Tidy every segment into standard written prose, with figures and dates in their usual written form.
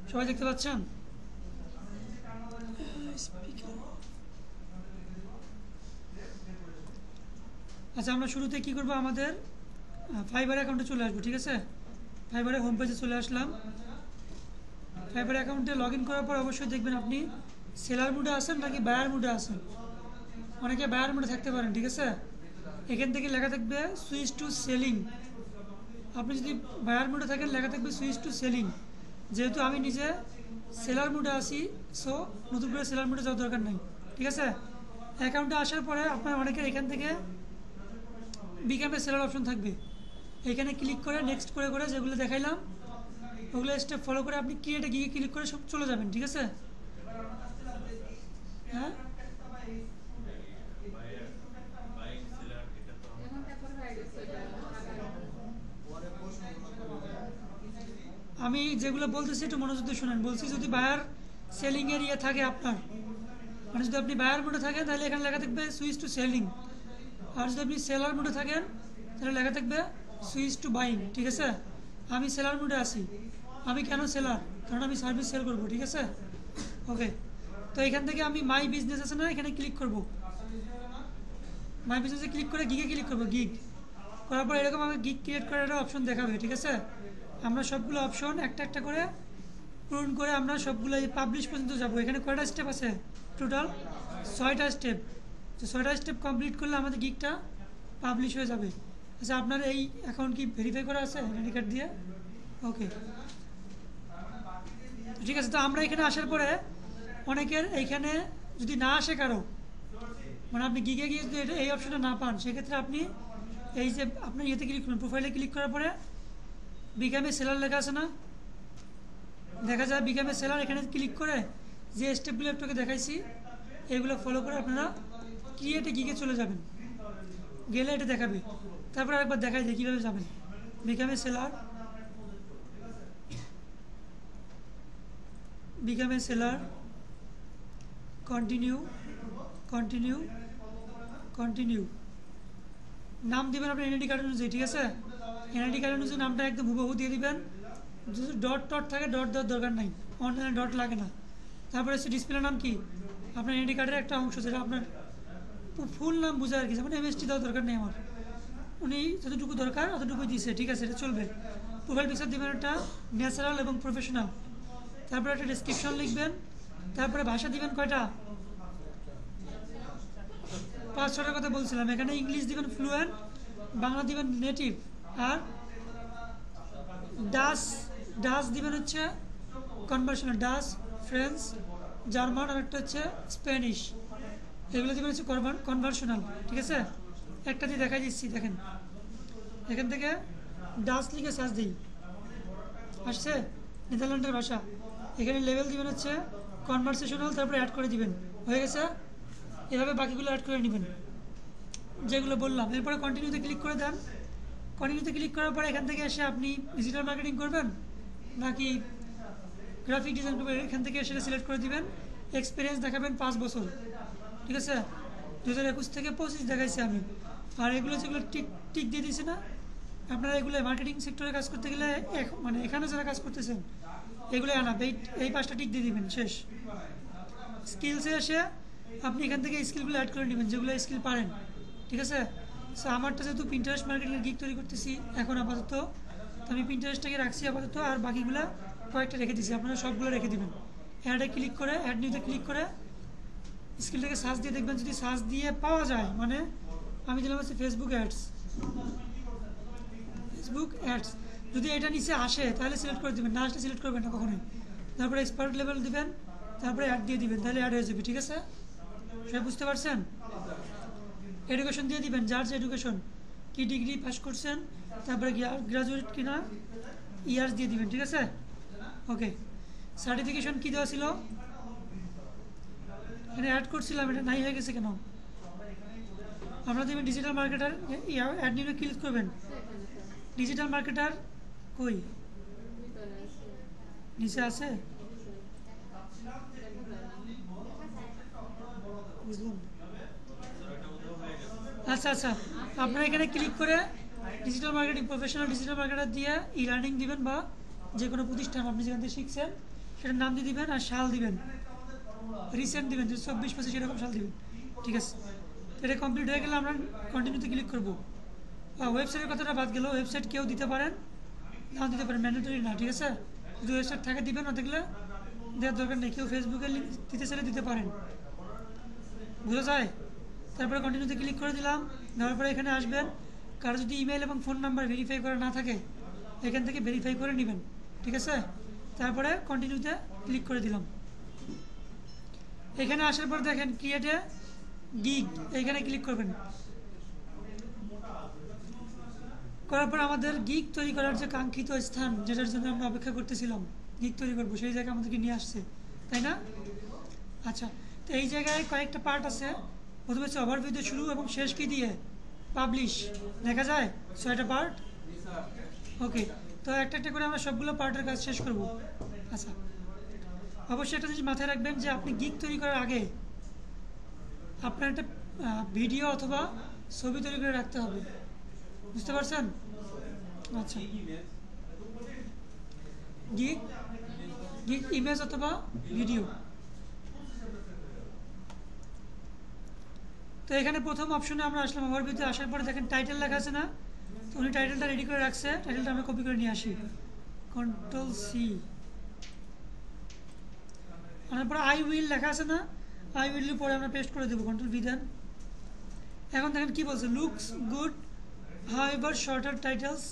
সবাই দেখতে পাচ্ছেন? আচ্ছা, আমরা শুরুতে কি করব, আমাদের ফাইবার অ্যাকাউন্টে চলে আসবো। ঠিক আছে, ফাইবারের হোম পেজে চলে আসলাম। ফাইবার অ্যাকাউন্টে লগ ইন করার পর অবশ্যই দেখবেন আপনি সেলার মুডে আছেন নাকি বায়ার মুডে আছেন। অনেকে বায়ার মুডে থাকতে পারেন। ঠিক আছে, এখান থেকে লেখা থাকবে সুইচ টু সেলিং। আপনি যদি বায়ার মুডে থাকেন লেখা থাকবে সুইচ টু সেলিং। যেহেতু আমি নিজে সেলার মুডে আছি, সো নতুন করে সেলার মুডে যাওয়ার দরকার নেই। ঠিক আছে, অ্যাকাউন্টে আসার পরে আপনার অনেকের এখান থেকে বিকাম এ সেলার অপশন থাকবে। এখানে ক্লিক করে নেক্সট করে করে যেগুলো দেখাইলাম ওগুলো স্টেপ ফলো করে আপনি ক্রিয়েটে গিয়ে ক্লিক করে সব চলে যাবেন। ঠিক আছে, হ্যাঁ আমি যেগুলো বলতেছি একটু মনোযোগ দিয়ে শুনেন। বলছি যদি বায়ার সেলিংয়ের ইয়ে থাকে আপনার, মানে যদি আপনি বায়ার মোডে থাকেন তাহলে এখানে লেখা থাকবে সুইচ টু সেলিং। আর যদি আপনি সেলার মোডে থাকেন তাহলে লেখা থাকবে সুইচ টু বাইং। ঠিক আছে, আমি সেলার মোডে আছি। আমি কেন সেলার? কারণ আমি সার্ভিস সেল করবো। ঠিক আছে, ওকে। তো এখান থেকে আমি মাই বিজনেস আছে না, এখানে ক্লিক করব। মাই বিজনেসে ক্লিক করে গিগে ক্লিক করবো। গিগ করার পর এরকম আমাকে গিগ ক্রিয়েট করার একটা অপশন দেখাবে। ঠিক আছে, আমরা সবগুলো অপশন একটা একটা করে পূরণ করে আমরা সবগুলো এই পাবলিশ পর্যন্ত যাব। এখানে কয়টা স্টেপ আছে? টোটাল 6টা স্টেপ। তো 6টা স্টেপ কমপ্লিট করলে আমাদের গিগটা পাবলিশ হয়ে যাবে। আচ্ছা, আপনার এই অ্যাকাউন্ট কি ভেরিফাই করা আছে আইডেন্টি কার্ড দিয়ে? ওকে, ঠিক আছে। তো আমরা এখানে আসার পরে অনেকের এইখানে যদি না আসে কারো, মানে আপনি গিগে গিয়ে যদি এই অপশনটা না পান, সেক্ষেত্রে আপনি এই যে আপনার ইয়েতে ক্লিক করুন, প্রোফাইলে ক্লিক করার পরে বিকামে সেলার লেখা আছে না, দেখা যায় বিকামে সেলার। এখানে ক্লিক করে যে স্টেপগুলো একটুকে দেখাইছি এগুলো ফলো করে আপনারা ক্রিয়েটে গিগে চলে যাবেন। গেলে এটা দেখাবে। তারপরে আরেকবার দেখাই যায় কীভাবে যাবেন। বিকামে seller, বিকামে seller, continue, continue, continue. নাম দেবেন আপনার এনআইডি কার্ড অনুযায়ী। ঠিক আছে, এনআইডি কার্ড অনুযায়ী নামটা একদম হুবহু দিয়ে দিবেন। যদি ডট টট থাকে ডট দেওয়ার দরকার নাই, অনলাইনে ডট লাগে না। তারপরে হচ্ছে ডিসপ্লে নাম কি, আপনার এনআইডি কার্ডের একটা অংশ, যেটা আপনার ফুল নাম বোঝা আর কি। যেমন এমএসটি দেওয়ার দরকার নেই আমার, উনি যতটুকু দরকার অতটুকুই দিয়েছে। ঠিক আছে, এটা চলবে। প্রোফাইল পিকচার দেবেন একটা ন্যাচারাল এবং প্রফেশনাল। তারপরে একটা ডেসক্রিপশন লিখবেন। তারপরে ভাষা দিবেন কয়টা? 5-6টার কথা বলছিলাম। এখানে ইংলিশ দিবেন ফ্লুয়েন্ট, বাংলা দিবেন নেটিভ, আর ডাচ, ডাচ দিবেন হচ্ছে কনভার্সনাল। ডাচ, ফ্রেঞ্চ, জার্মান, আর একটা হচ্ছে স্প্যানিশ। এগুলো দিবেন হচ্ছে কনভার্সনাল। ঠিক আছে, একটা দিয়ে দেখাই দিচ্ছি। দেখেন এখান থেকে ডাচ লিখে সার্চ দিই, আসছে নেদারল্যান্ডের ভাষা। এখানে লেভেল দিবেন হচ্ছে কনভারসেশনাল, তারপরে অ্যাড করে দিবেন। হয়ে গেছে। এভাবে বাকিগুলো অ্যাড করে নেবেন যেগুলো বললাম। এরপরে কন্টিনিউতে ক্লিক করে দেন। কন্টিনিউতে ক্লিক করার পরে এখান থেকে এসে আপনি ডিজিটাল মার্কেটিং করবেন নাকি গ্রাফিক ডিজাইন করবেন, এখান থেকে সেটা সিলেক্ট করে দিবেন। এক্সপিরিয়েন্স দেখাবেন 5 বছর। ঠিক আছে, 2021 থেকে 25 দেখাইছি আমি। আর এগুলো যেগুলো টিক টিক দিয়ে দিয়েছে না, আপনারা এগুলো মার্কেটিং সেক্টরে কাজ করতে গেলে মানে এখানে যারা কাজ করতেছেন এগুলো আনাপ, এই 5টা টিক দিয়ে দিবেন। শেষ। স্কিলসে এসে আপনি এখান থেকে স্কিলগুলো অ্যাড করে নেবেন যেগুলো স্কিল পারেন। ঠিক আছে, সো আমারটা যেহেতু পিন্টারেস্ট মার্কেটিংয়ের গিগ তৈরি করতেছি এখন আপাতত, তো আমি পিন্টারেস্টটাকে রাখছি আপাতত, আর বাকিগুলো কয়েকটা রেখে দিচ্ছি। আপনারা সবগুলো রেখে দেবেন। অ্যাডে ক্লিক করে, অ্যাড নিউতে ক্লিক করে স্কিলটাকে সার্চ দিয়ে দেখবেন। যদি সার্চ দিয়ে পাওয়া যায়, মানে আমি দিলাম হচ্ছে ফেসবুক অ্যাডস, ফেসবুক অ্যাডস, যদি এটা নিচে আসে তাহলে সিলেক্ট করে দেবেন, না আসলে সিলেক্ট করবেন না কখনোই। তারপরে এক্সপার্ট লেভেল দিবেন, তারপরে অ্যাড দিয়ে দিবেন, তাহলে অ্যাড হয়ে যাবে। ঠিক আছে, সবাই বুঝতে পারছেন? এডুকেশন দিয়ে দিবেন, যার যে এডুকেশন, কি ডিগ্রি পাস করছেন, তারপরে গ্রাজুয়েট কিনা ইয়ার্স দিয়ে দিবেন। ঠিক আছে, ওকে। সার্টিফিকেশন কি দেওয়া ছিল এখানে অ্যাড করছিলাম, এটা নাই হয়ে গেছে কেন? আপনারা দেবেন ডিজিটাল মার্কেটার, অ্যাড নিয়ে ক্লিক করবেন। ডিজিটাল মার্কেটার কই? নিচে আছে, বুঝলাম। আচ্ছা আচ্ছা, আপনারা এখানে ক্লিক করে digital marketing professional digital marketer দিয়ে ই লার্নিং দিবেন, বা যে কোনো প্রতিষ্ঠান আপনি যেখান থেকে শিখছেন সেটার নাম দিয়ে দিবেন আর সাল দিবেন, রিসেন্ট দিবেন, যে 24-25 এরকম সাল দিবেন। ঠিক আছে, এটা কমপ্লিট হয়ে গেলে আমরা কন্টিনিউতে ক্লিক করবো। ওয়েবসাইটের কথাটা বাদ গেল, ওয়েবসাইট কেউ দিতে পারেন, নাও দিতে পারেন, ম্যান্ডেটরি না। ঠিক আছে, যদি ওয়েবসাইট থাকে দিবেন, না দেখলে দেওয়ার দরকার নেই। কেউ ফেসবুকে লিঙ্ক দিতে চাইলে দিতে পারেন, বুঝা যায়। তারপরে কন্টিনিউতে ক্লিক করে দিলাম, দেওয়ার পরে এখানে আসবেন। কারো যদি ইমেল এবং ফোন নাম্বার ভেরিফাই করা না থাকে, এখান থেকে ভেরিফাই করে নেবেন। ঠিক আছে, তারপরে কন্টিনিউতে ক্লিক করে দিলাম। এখানে আসার পর দেখেন ক্রিয়েট এ গিগ, এইখানে ক্লিক করবেন। করার পর আমাদের গিগ তৈরি করার যে কাঙ্ক্ষিত স্থান, যেটার জন্য আমরা অপেক্ষা করতেছিলাম গিগ তৈরি করবো, সেই জায়গায় আমাদেরকে নিয়ে আসছে, তাই না? আচ্ছা, তো এই জায়গায় কয়েকটা পার্ট আছে। প্রথমে হচ্ছে ওভারভিউ দিয়ে শুরু এবং শেষ কি দিয়ে পাবলিশ, দেখা যায় 6টা পার্ট। ওকে, তো একটা একটা করে আমরা সবগুলো পার্টের কাজ শেষ করব। আচ্ছা, অবশ্যই একটা জিনিস মাথায় রাখবেন যে আপনি গিগ তৈরি করার আগে আপনার একটা ভিডিও অথবা ছবি তৈরি করে রাখতে হবে, বুঝতে পারছেন? আচ্ছা, গিগ গিগ ইমেজ অথবা ভিডিও। তো এখানে প্রথম অপশনে আমরা আসলাম, ওভারভিউতে আসার পরে দেখেন টাইটেল লেখা আছে না? তো উনি টাইটেলটা রেডি করে রাখছে, টাইটেলটা আমরা কপি করে নিয়ে আসি, Ctrl+C। আনার পরে আই উইল লেখা আছে না? আই উইল পরে আমরা পেস্ট করে দেবো, Ctrl+V দেন। এখন দেখেন কি বলছে, looks good however shorter titles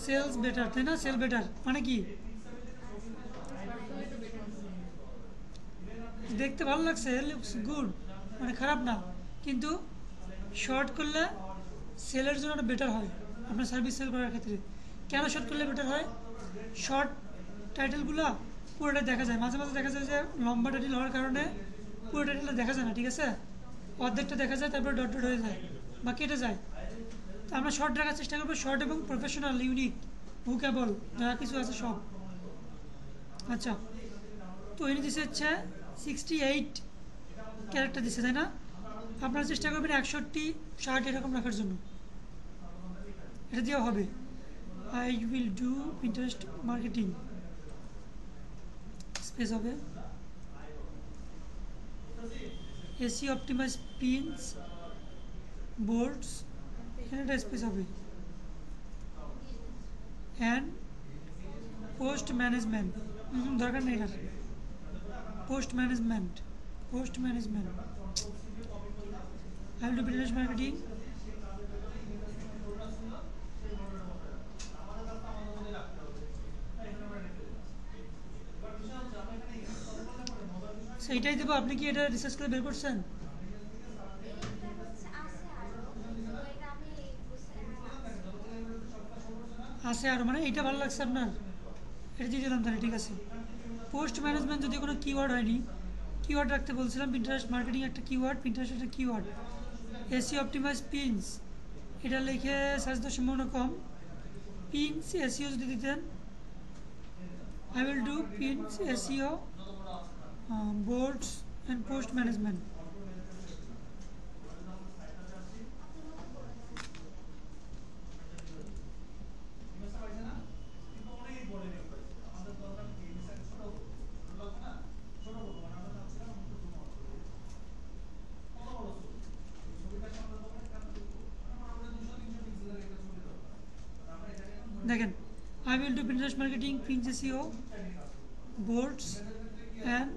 sells better, তাই না? সেল বেটার মানে কি? দেখতে ভালো লাগছে, লুকস গুড মানে খারাপ না, কিন্তু শর্ট করলে সেলের জন্য বেটার হয় আপনার সার্ভিস সেল করার ক্ষেত্রে। কেন শর্ট করলে বেটার হয়? শর্ট টাইটেলগুলো পুরোটা দেখা যায়, মাঝে মাঝে দেখা যায় যে লম্বা টাইটেল হওয়ার কারণে পুরো টাইটেলটা দেখা যায় না। ঠিক আছে, অর্ধেকটা দেখা যায়, তারপরে ডট ডট হয়ে যায় বা কেটে যায়। তো আমরা শর্ট রাখার চেষ্টা করবো, শর্ট এবং প্রফেশনাল, ইউনিক, ভোকেবল যা কিছু আছে সব। আচ্ছা, তো এনে দিচ্ছে হচ্ছে 68 ক্যারেক্টার দিচ্ছে, তাই না? আপনারা চেষ্টা করবেন 61-60 এরকম রাখার জন্য, এটা দেওয়া হবে। I will do Pinterest marketing, space হবে এসি অপটিমাইজ পিনস বোর্ডস, এখানে একটা স্পেস হবে, অ্যান্ড পোস্ট ম্যানেজমেন্ট, দরকার নেই এটার, post management I will do Pinterest marketing সেইটাই দেবো। আপনি কি এটা রিসার্চ করে বের করছেন? আছে আরও, মানে এইটা ভালো লাগছে আপনার, এটা দিয়ে দিলাম তাহলে। ঠিক আছে, পোস্ট ম্যানেজমেন্ট যদি কোনো কিওয়ার্ড হয়নি, কিওয়ার্ড রাখতে বলছিলাম, পিন্টারেস্ট মার্কেটিং একটা কিওয়ার্ড, পিন্টারেস্ট একটা কিওয়ার্ড, এসি অপটিমাইজ পিনস এটা লিখে সার্চ দেওয়ার সম্ভাবনা কম। পিনস এসিও যদি দিতেন, I will do pins SEO boards and post management. দেখেন, I will do Pinterest marketing pins SEO boards and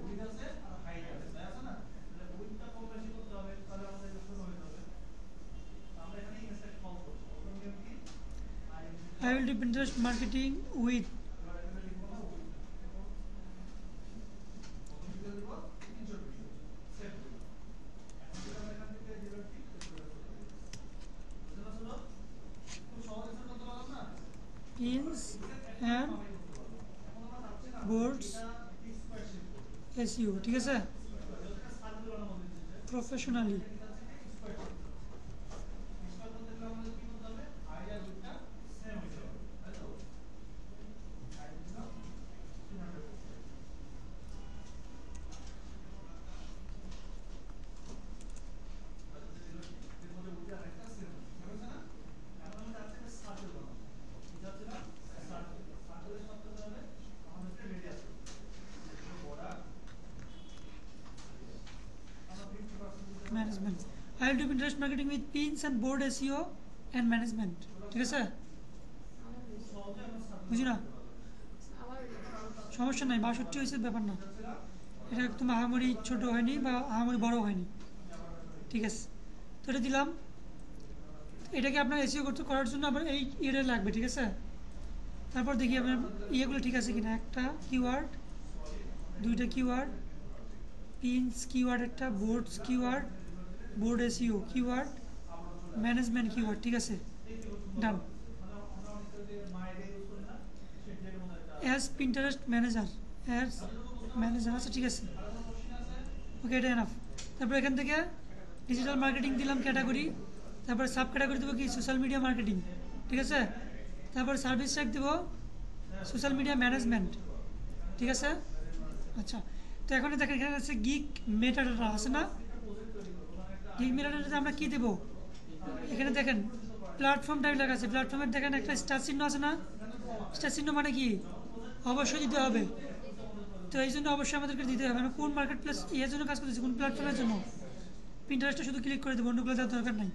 I will do Pinterest marketing with pins and boards SEO, ঠিক আছে, professionally. I will do interest marketing with pins and board SEO and management. ঠিক আছে, বুঝি না, সমস্যা নাই, 62 হয়েছে ব্যাপার না, এটা একদম আহামরি ছোট হয়নি বা আহামরি বড় হয়নি। ঠিক আছে, তো এটা দিলাম। এটাকে আপনার এসইও করার জন্য আবার এই ইয়েটা লাগবে। ঠিক আছে, তারপর দেখি আপনার ইয়েগুলো ঠিক আছে কিনা। একটা কিওয়ার্ড, দুইটা কিওয়ার্ড, পিনস কিওয়ার্ড একটা, boards keyword, board SEO keyword, management keyword. ঠিক আছে, done. As Pinterest manager, as manager, আচ্ছা ঠিক আছে, ওকে, এটা এনাফ। তারপর এখান থেকে ডিজিটাল মার্কেটিং দিলাম ক্যাটাগরি, তারপরে সাব ক্যাটাগরি দেবো কি সোশ্যাল মিডিয়া মার্কেটিং। ঠিক আছে, তারপর সার্ভিস ট্যাগ দেবো সোশ্যাল মিডিয়া ম্যানেজমেন্ট। ঠিক আছে, আচ্ছা। তো এখন দেখেন এখানে আছে গিগ মেটাডাটা আছে না, গিগ মেটাডাটাতে আমরা কী দেবো, এখানে দেখেন প্ল্যাটফর্ম টাইপ লেখা আছে, প্ল্যাটফর্মের দেখেন একটা স্টার চিহ্ন আছে না, স্টার চিহ্ন মানে কি অবশ্যই দিতে হবে। তো এই জন্য অবশ্যই আমাদেরকে দিতে হবে। আমরা কোন মার্কেট প্লেস এর জন্য কাজ করতেছি, কোন প্ল্যাটফর্মের জন্য, পিন্টারেস্টটা শুধু ক্লিক করে দেবো, অন্যগুলো দেওয়ার দরকার নাই।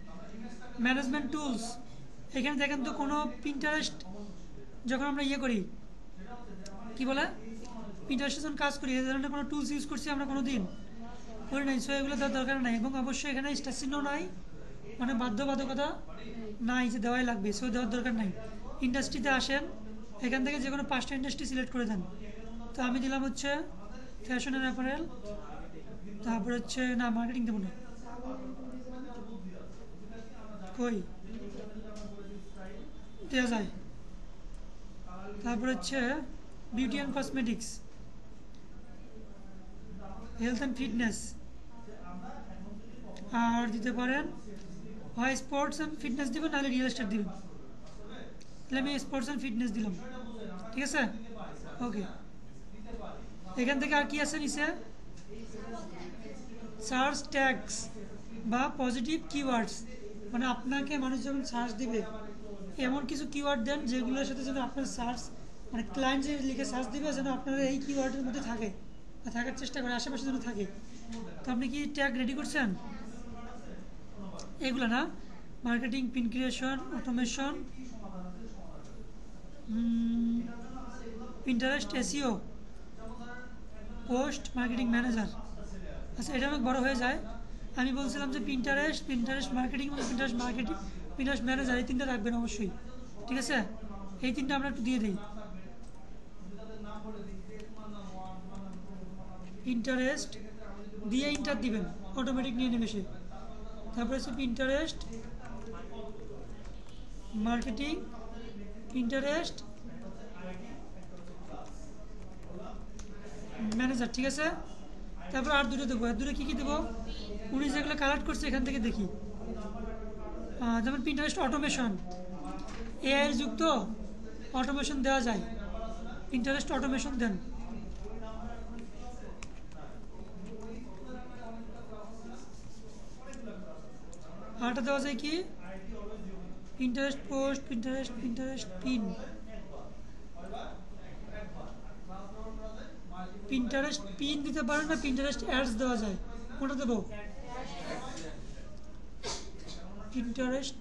ম্যানেজমেন্ট টুলস, এখানে দেখেন তো কোনো পিন্টারেস্ট যখন আমরা ইয়ে করি কী বলে, পিন্টারেস্টে যখন কাজ করি এই ধরনের কোনো টুলস ইউজ করছি আমরা কোনো দিন করি নাই, সো এগুলো দেওয়ার দরকার নাই। এবং অবশ্যই এখানে স্টার চিহ্ন নাই, মানে বাধ্যবাধকতা নাই যে দেওয়াই লাগবে, সো দেওয়ার দরকার নাই। ইন্ডাস্ট্রিতে আসেন, এখান থেকে যে কোনো 5টা ইন্ডাস্ট্রি সিলেক্ট করে দেন। তো আমি দিলাম হচ্ছে ফ্যাশন অ্যান্ড অ্যাপারেল, তারপর হচ্ছে না মার্কেটিং দেবো না, কই দেওয়া যায়। তারপর হচ্ছে beauty and cosmetics, health and fitness, আর দিতে পারেন হয় স্পোর্টস অ্যান্ড ফিটনেস দেবেন, নাহলে রিয়েল এস্টেট দেবেন। তাহলে আমি স্পোর্টস অ্যান্ড ফিটনেস দিলাম। ঠিক আছে, ওকে। এখান থেকে আর কি আছে নিচে, সার্চ ট্যাগস বা পজিটিভ কিওয়ার্ডস, মানে আপনাকে মানুষ যখন সার্চ দিবে এমন কিছু কিওয়ার্ড দেন যেগুলোর সাথে যেন আপনার সার্চ, মানে ক্লায়েন্ট যে লিখে সার্চ দিবে যেন আপনারা এই কিওয়ার্ডের মধ্যে থাকে বা থাকার চেষ্টা করে, আশেপাশে যেন থাকে। তো আপনি কি ট্যাগ রেডি করছেন এগুলো না, marketing, pin creation, automation, Pinterest SEO, post marketing manager. আচ্ছা, এটা অনেক বড় হয়ে যায়। আমি বলছিলাম যে পিন্টারেস্ট মার্কেটিং এবং পিন্টারেস্ট ম্যানেজার, এই তিনটা রাখবেন অবশ্যই। ঠিক আছে, এই তিনটা আমরা একটু দিয়ে দিই। পিন্টারেস্ট দিয়ে ইন্টার দিবেন, অটোমেটিক নিয়ে নেবে সে। তারপরে হচ্ছে পিন্টারেস্ট মার্কেটিং, পিন্টারেস্ট ম্যানেজার। ঠিক আছে, তারপর আর দুটো দেবো, আর দুটো কী কী দেবো, উনি যেগুলো কালেক্ট করছে এখান থেকে দেখি। যেমন পিন্টারেস্ট অটোমেশন, এআই এর যুক্ত অটোমেশন দেওয়া যায়, পিন্টারেস্ট অটোমেশন দেন। আরটা দেওয়া যায় কি, Pinterest post, Pinterest pin, Pinterest pin দিতে পারেন না, পিন্টারেস্ট অ্যাডস দেওয়া যায়, কোনটা দেবো, পিন্টারেস্ট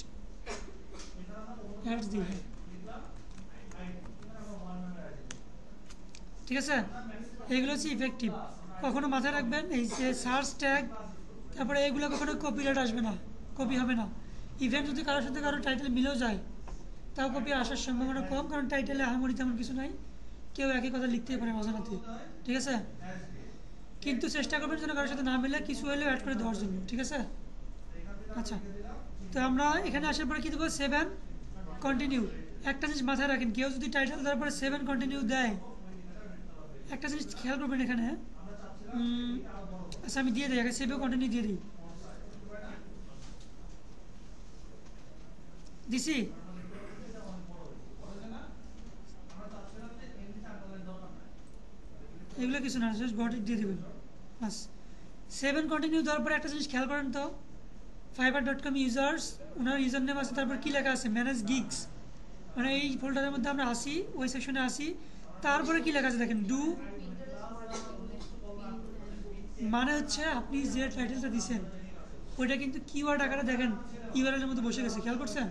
অ্যাডস দিই। ঠিক আছে, এইগুলো হচ্ছে ইফেক্টিভ। কখনো মাথায় রাখবেন এই যে সার্চ ট্যাগ, তারপরে এইগুলো কখনো কপিরাইট আসবে না, কপি হবে না। ইভেন যদি কারোর সাথে কারো টাইটেল মিলেও যায় তাও কপি আসার সম্ভাবনা কম, কারণ টাইটেলে আহামরি তেমন কিছু নাই, কেউ একই কথা লিখতেই পারে অজানাতে। ঠিক আছে, কিন্তু চেষ্টা করবেন যেন কারোর সাথে না মিলে, কিছু হলেও অ্যাড করে দেওয়ার জন্য। ঠিক আছে, আচ্ছা। তো আমরা এখানে আসার পরে কী দেবো, 7 কন্টিনিউ। একটা জিনিস মাথায় রাখেন, কেউ যদি টাইটেল দেওয়ার পরে 7 কন্টিনিউ দেয়, একটা জিনিস খেয়াল করবেন এখানে। আচ্ছা, আমি দিয়ে দিই আগে, সেভেও কন্টিনিউ দিয়ে দিই, দিছি। এগুলো কিছু না, জাস্ট গট ইট দিয়ে দেবেন বাস। 7 কন্টিনিউ দেওয়ার পরে একটা জিনিস খেয়াল করেন তো, fiverr.com ইউজার্স, ওনার ইউজার নেম আছে, তারপর কী লেখা আছে, ম্যানেজ গিগস, মানে এই ফোল্ডারের মধ্যে আমরা আসি, ওই সেকশনে আসি, তারপরে কী লেখা আছে দেখেন, ডু, মানে হচ্ছে আপনি যে টাইটেলটা দিচ্ছেন ওইটা কিন্তু কিওয়ার্ড আকারে দেখেন ইউআরএল এর মধ্যে বসে গেছে, খেয়াল করছেন?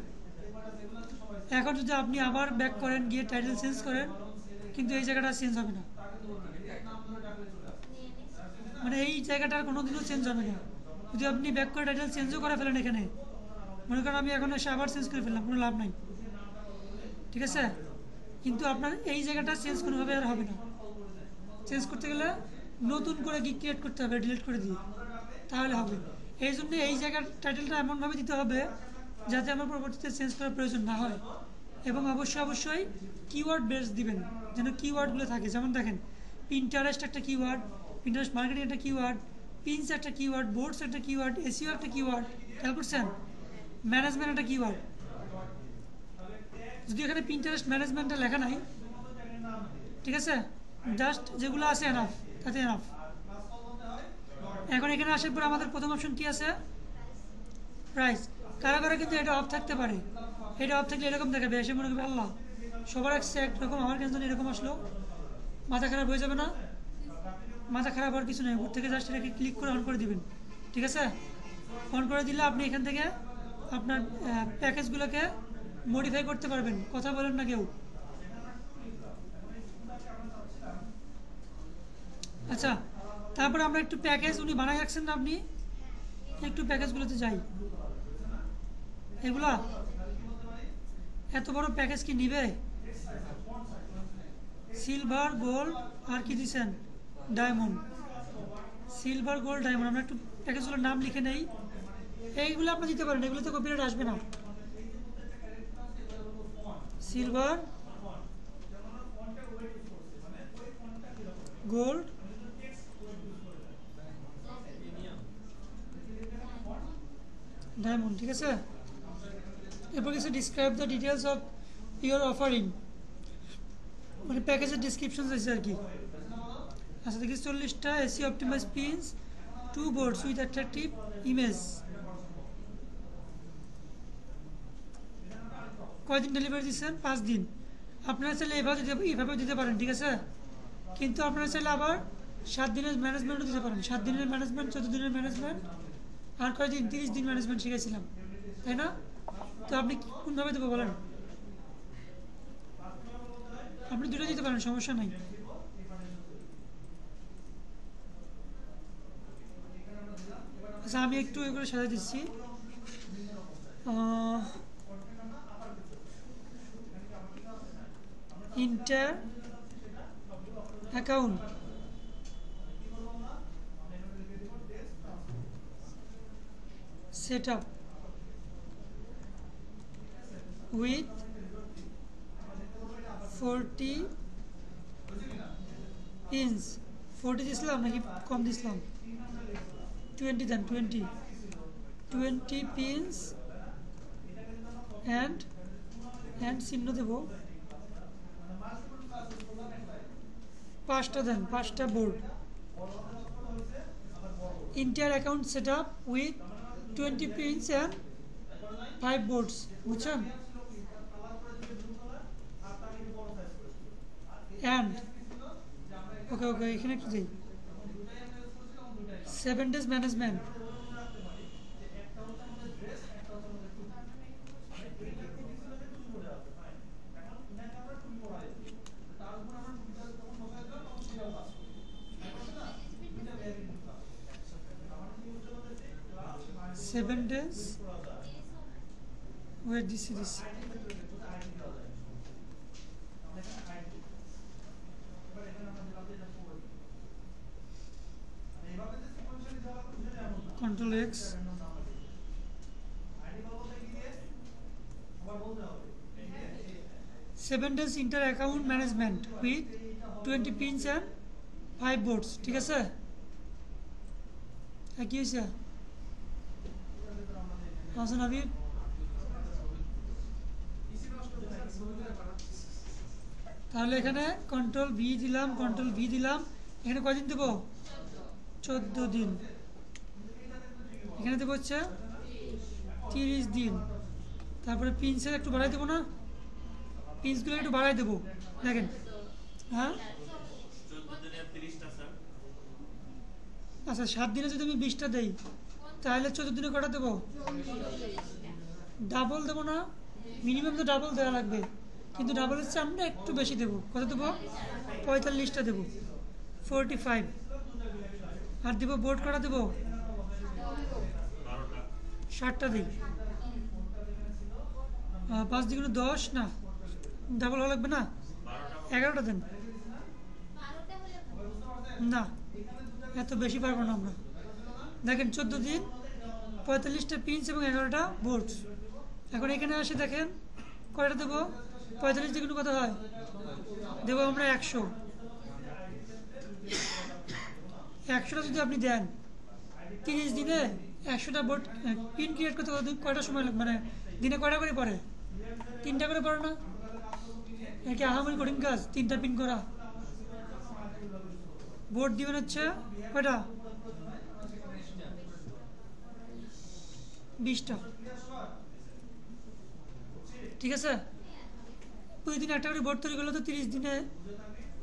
এখন যদি আপনি আবার ব্যাক করেন, গিয়ে টাইটেল চেঞ্জ করেন, কিন্তু এই জায়গাটা চেঞ্জ হবে না, মানে এই জায়গাটা কোনোদিনও চেঞ্জ হবে না। যদি আপনি ব্যাক করে টাইটেল চেঞ্জও করে ফেলেন এখানে, মনে করেন আমি এখন এসে আবার চেঞ্জ করে ফেললাম, কোনো লাভ নাই, ঠিক আছে? কিন্তু আপনার এই জায়গাটা চেঞ্জ কোনোভাবে আর হবে না। চেঞ্জ করতে গেলে নতুন করে কি ক্রিয়েট করতে হবে, ডিলিট করে দিয়ে, তাহলে হবে। এই জন্য এই জায়গার টাইটেলটা এমনভাবে দিতে হবে যাতে আমার পরবর্তীতে চেঞ্জ করার প্রয়োজন না হয়। এবং অবশ্যই কিওয়ার্ড বেস দিবেন, যেন কিওয়ার্ডগুলো থাকে। যেমন দেখেন, পিন্টারেস্ট একটা কিওয়ার্ড, পিন্টারেস্ট মার্কেটিং একটা কিওয়ার্ড, পিনস একটা কিওয়ার্ড, বোর্ডস একটা কিওয়ার্ড, এসইও একটা কিওয়ার্ড, খেয়াল করছেন? ম্যানেজমেন্ট একটা কিওয়ার্ড। যদি এখানে পিন্টারেস্ট ম্যানেজমেন্টটা লেখা নাই, ঠিক আছে, জাস্ট যেগুলো আছে এনাফ, তাতে এনাফ। এখন এখানে আসার পর আমাদের প্রথম অপশন কি আছে? প্রাইস। কারো কারো কিন্তু এটা অফ থাকতে পারে, এটা অফ থাকলে এরকম দেখাবে, এসে মনে করবে আল্লাহ সবার একরকম, আমার কেন এরকম আসলো, মাথা খারাপ হয়ে যাবে না? মাথা খারাপ হওয়ার কিছু নেই, উপর থেকে জাস্ট এটাকে ক্লিক করে অন করে দিবেন, ঠিক আছে? অন করে দিলে আপনি এখান থেকে আপনার প্যাকেজগুলোকে মডিফাই করতে পারবেন। কথা বলেন না কেউ। আচ্ছা, তারপরে আমরা একটু প্যাকেজ উনি বানাই রাখছেন না, আপনি একটু প্যাকেজগুলোতে যাই। এগুলা এত বড় প্যাকেজ কি নিবে? সিলভার, গোল্ড, আর কি দিচ্ছেন? ডায়মন্ড। Silver, gold, diamond. আমরা একটু প্যাকেজগুলোর নাম লিখে নেই। এইগুলো আপনি দিতে পারেন, এগুলোতে কপিরাইট আসবে না। সিলভার, গোল্ড, ডায়মন্ড, ঠিক আছে? এরপর কিছু describe the details of your offering, মানে প্যাকেজের ডিসক্রিপশন আছে আর কি। আচ্ছা দেখি 40টা SEO optimize pins, 2 boards with attractive image. কয়দিন ডেলিভারি দিচ্ছেন? 5 দিন। আপনারা চাইলে এইভাবে দিতে পারেন, ঠিক আছে? কিন্তু আপনারা চাইলে আবার 7 দিনের ম্যানেজমেন্টও দিতে পারেন। 7 দিনের ম্যানেজমেন্ট, 14 দিনের ম্যানেজমেন্ট, আর কয়দিন? 30 দিন ম্যানেজমেন্ট শিখেছিলাম, তাই না? তো আপনি কোনভাবে দেবো বলেন? আপনি দুটো দিতে পারেন, সমস্যা নাই। আচ্ছা আমি একটু এগুলো সাজা দিচ্ছি। Inter account set up with 40 pins. 40 দিয়েছিলাম নাকি কম দিয়েছিলাম? 20 দেন, 20 পিনস অ্যান্ড চিহ্ন দেব 5টা দেন, 5টা board. Inter account set up with 20 pins and 5 boards, বুঝছেন? অ্যান্ড ওকে এখানে একটু দিই 7 days management. Seven days. Where this is? Control X. 7 days inter account management with 20 pins and 5 boards, ঠিক আছে? কি হয়েছে? হাসান হাবিব, তাহলে এখানে কন্ট্রোল ভি দিলাম, এখানে কয়দিন দেবো? 14 দিন। এখানে দেবো হচ্ছে 30 দিন। তারপরে পিনসের একটু বাড়াই দেবো না? পিনসগুলো একটু বাড়াই দেবো, দেখেন। হ্যাঁ আচ্ছা 7 দিনে যদি আমি 20টা দেই তাহলে 14 দিনে কটা দেবো? ডাবল দেবো না? মিনিমাম তো ডাবল দেওয়া লাগবে, কিন্তু ডাবলের চেয়ে আমরা একটু বেশি দেবো। কত দেবো? 45টা দেবো, 45। আর দেবো বোর্ড কটা দেবো? 60টা দিই। 5 দ্বিগুণ 10 না, ডাবল হওয়া লাগবে না, 11টা দেন। না, এত বেশি পারবো না আমরা। দেখেন 14 দিন, 45টা পিঞ্চ এবং 11টা বোর্ডস। এখন এখানে আসে দেখেন কয়টা দেবো? 45 দ্বিগুণ কত হয়? দেবো আমরা 100। 100টা যদি আপনি দেন 30 দিনে 100টা বোর্ড পিন ক্রিয়েট করতে কয়টা সময় লাগবে? মানে দিনে কয়টা করে পড়ে? 3টা করে পড়ে না? একে আহামরি কঠিন কাজ 3টা পিন করা। বোর্ড দিবেন হচ্ছে কয়টা? 20টা। ঠিক আছে, প্রতিদিন একটা করে বোর্ড তৈরি করলে তো 30 দিনে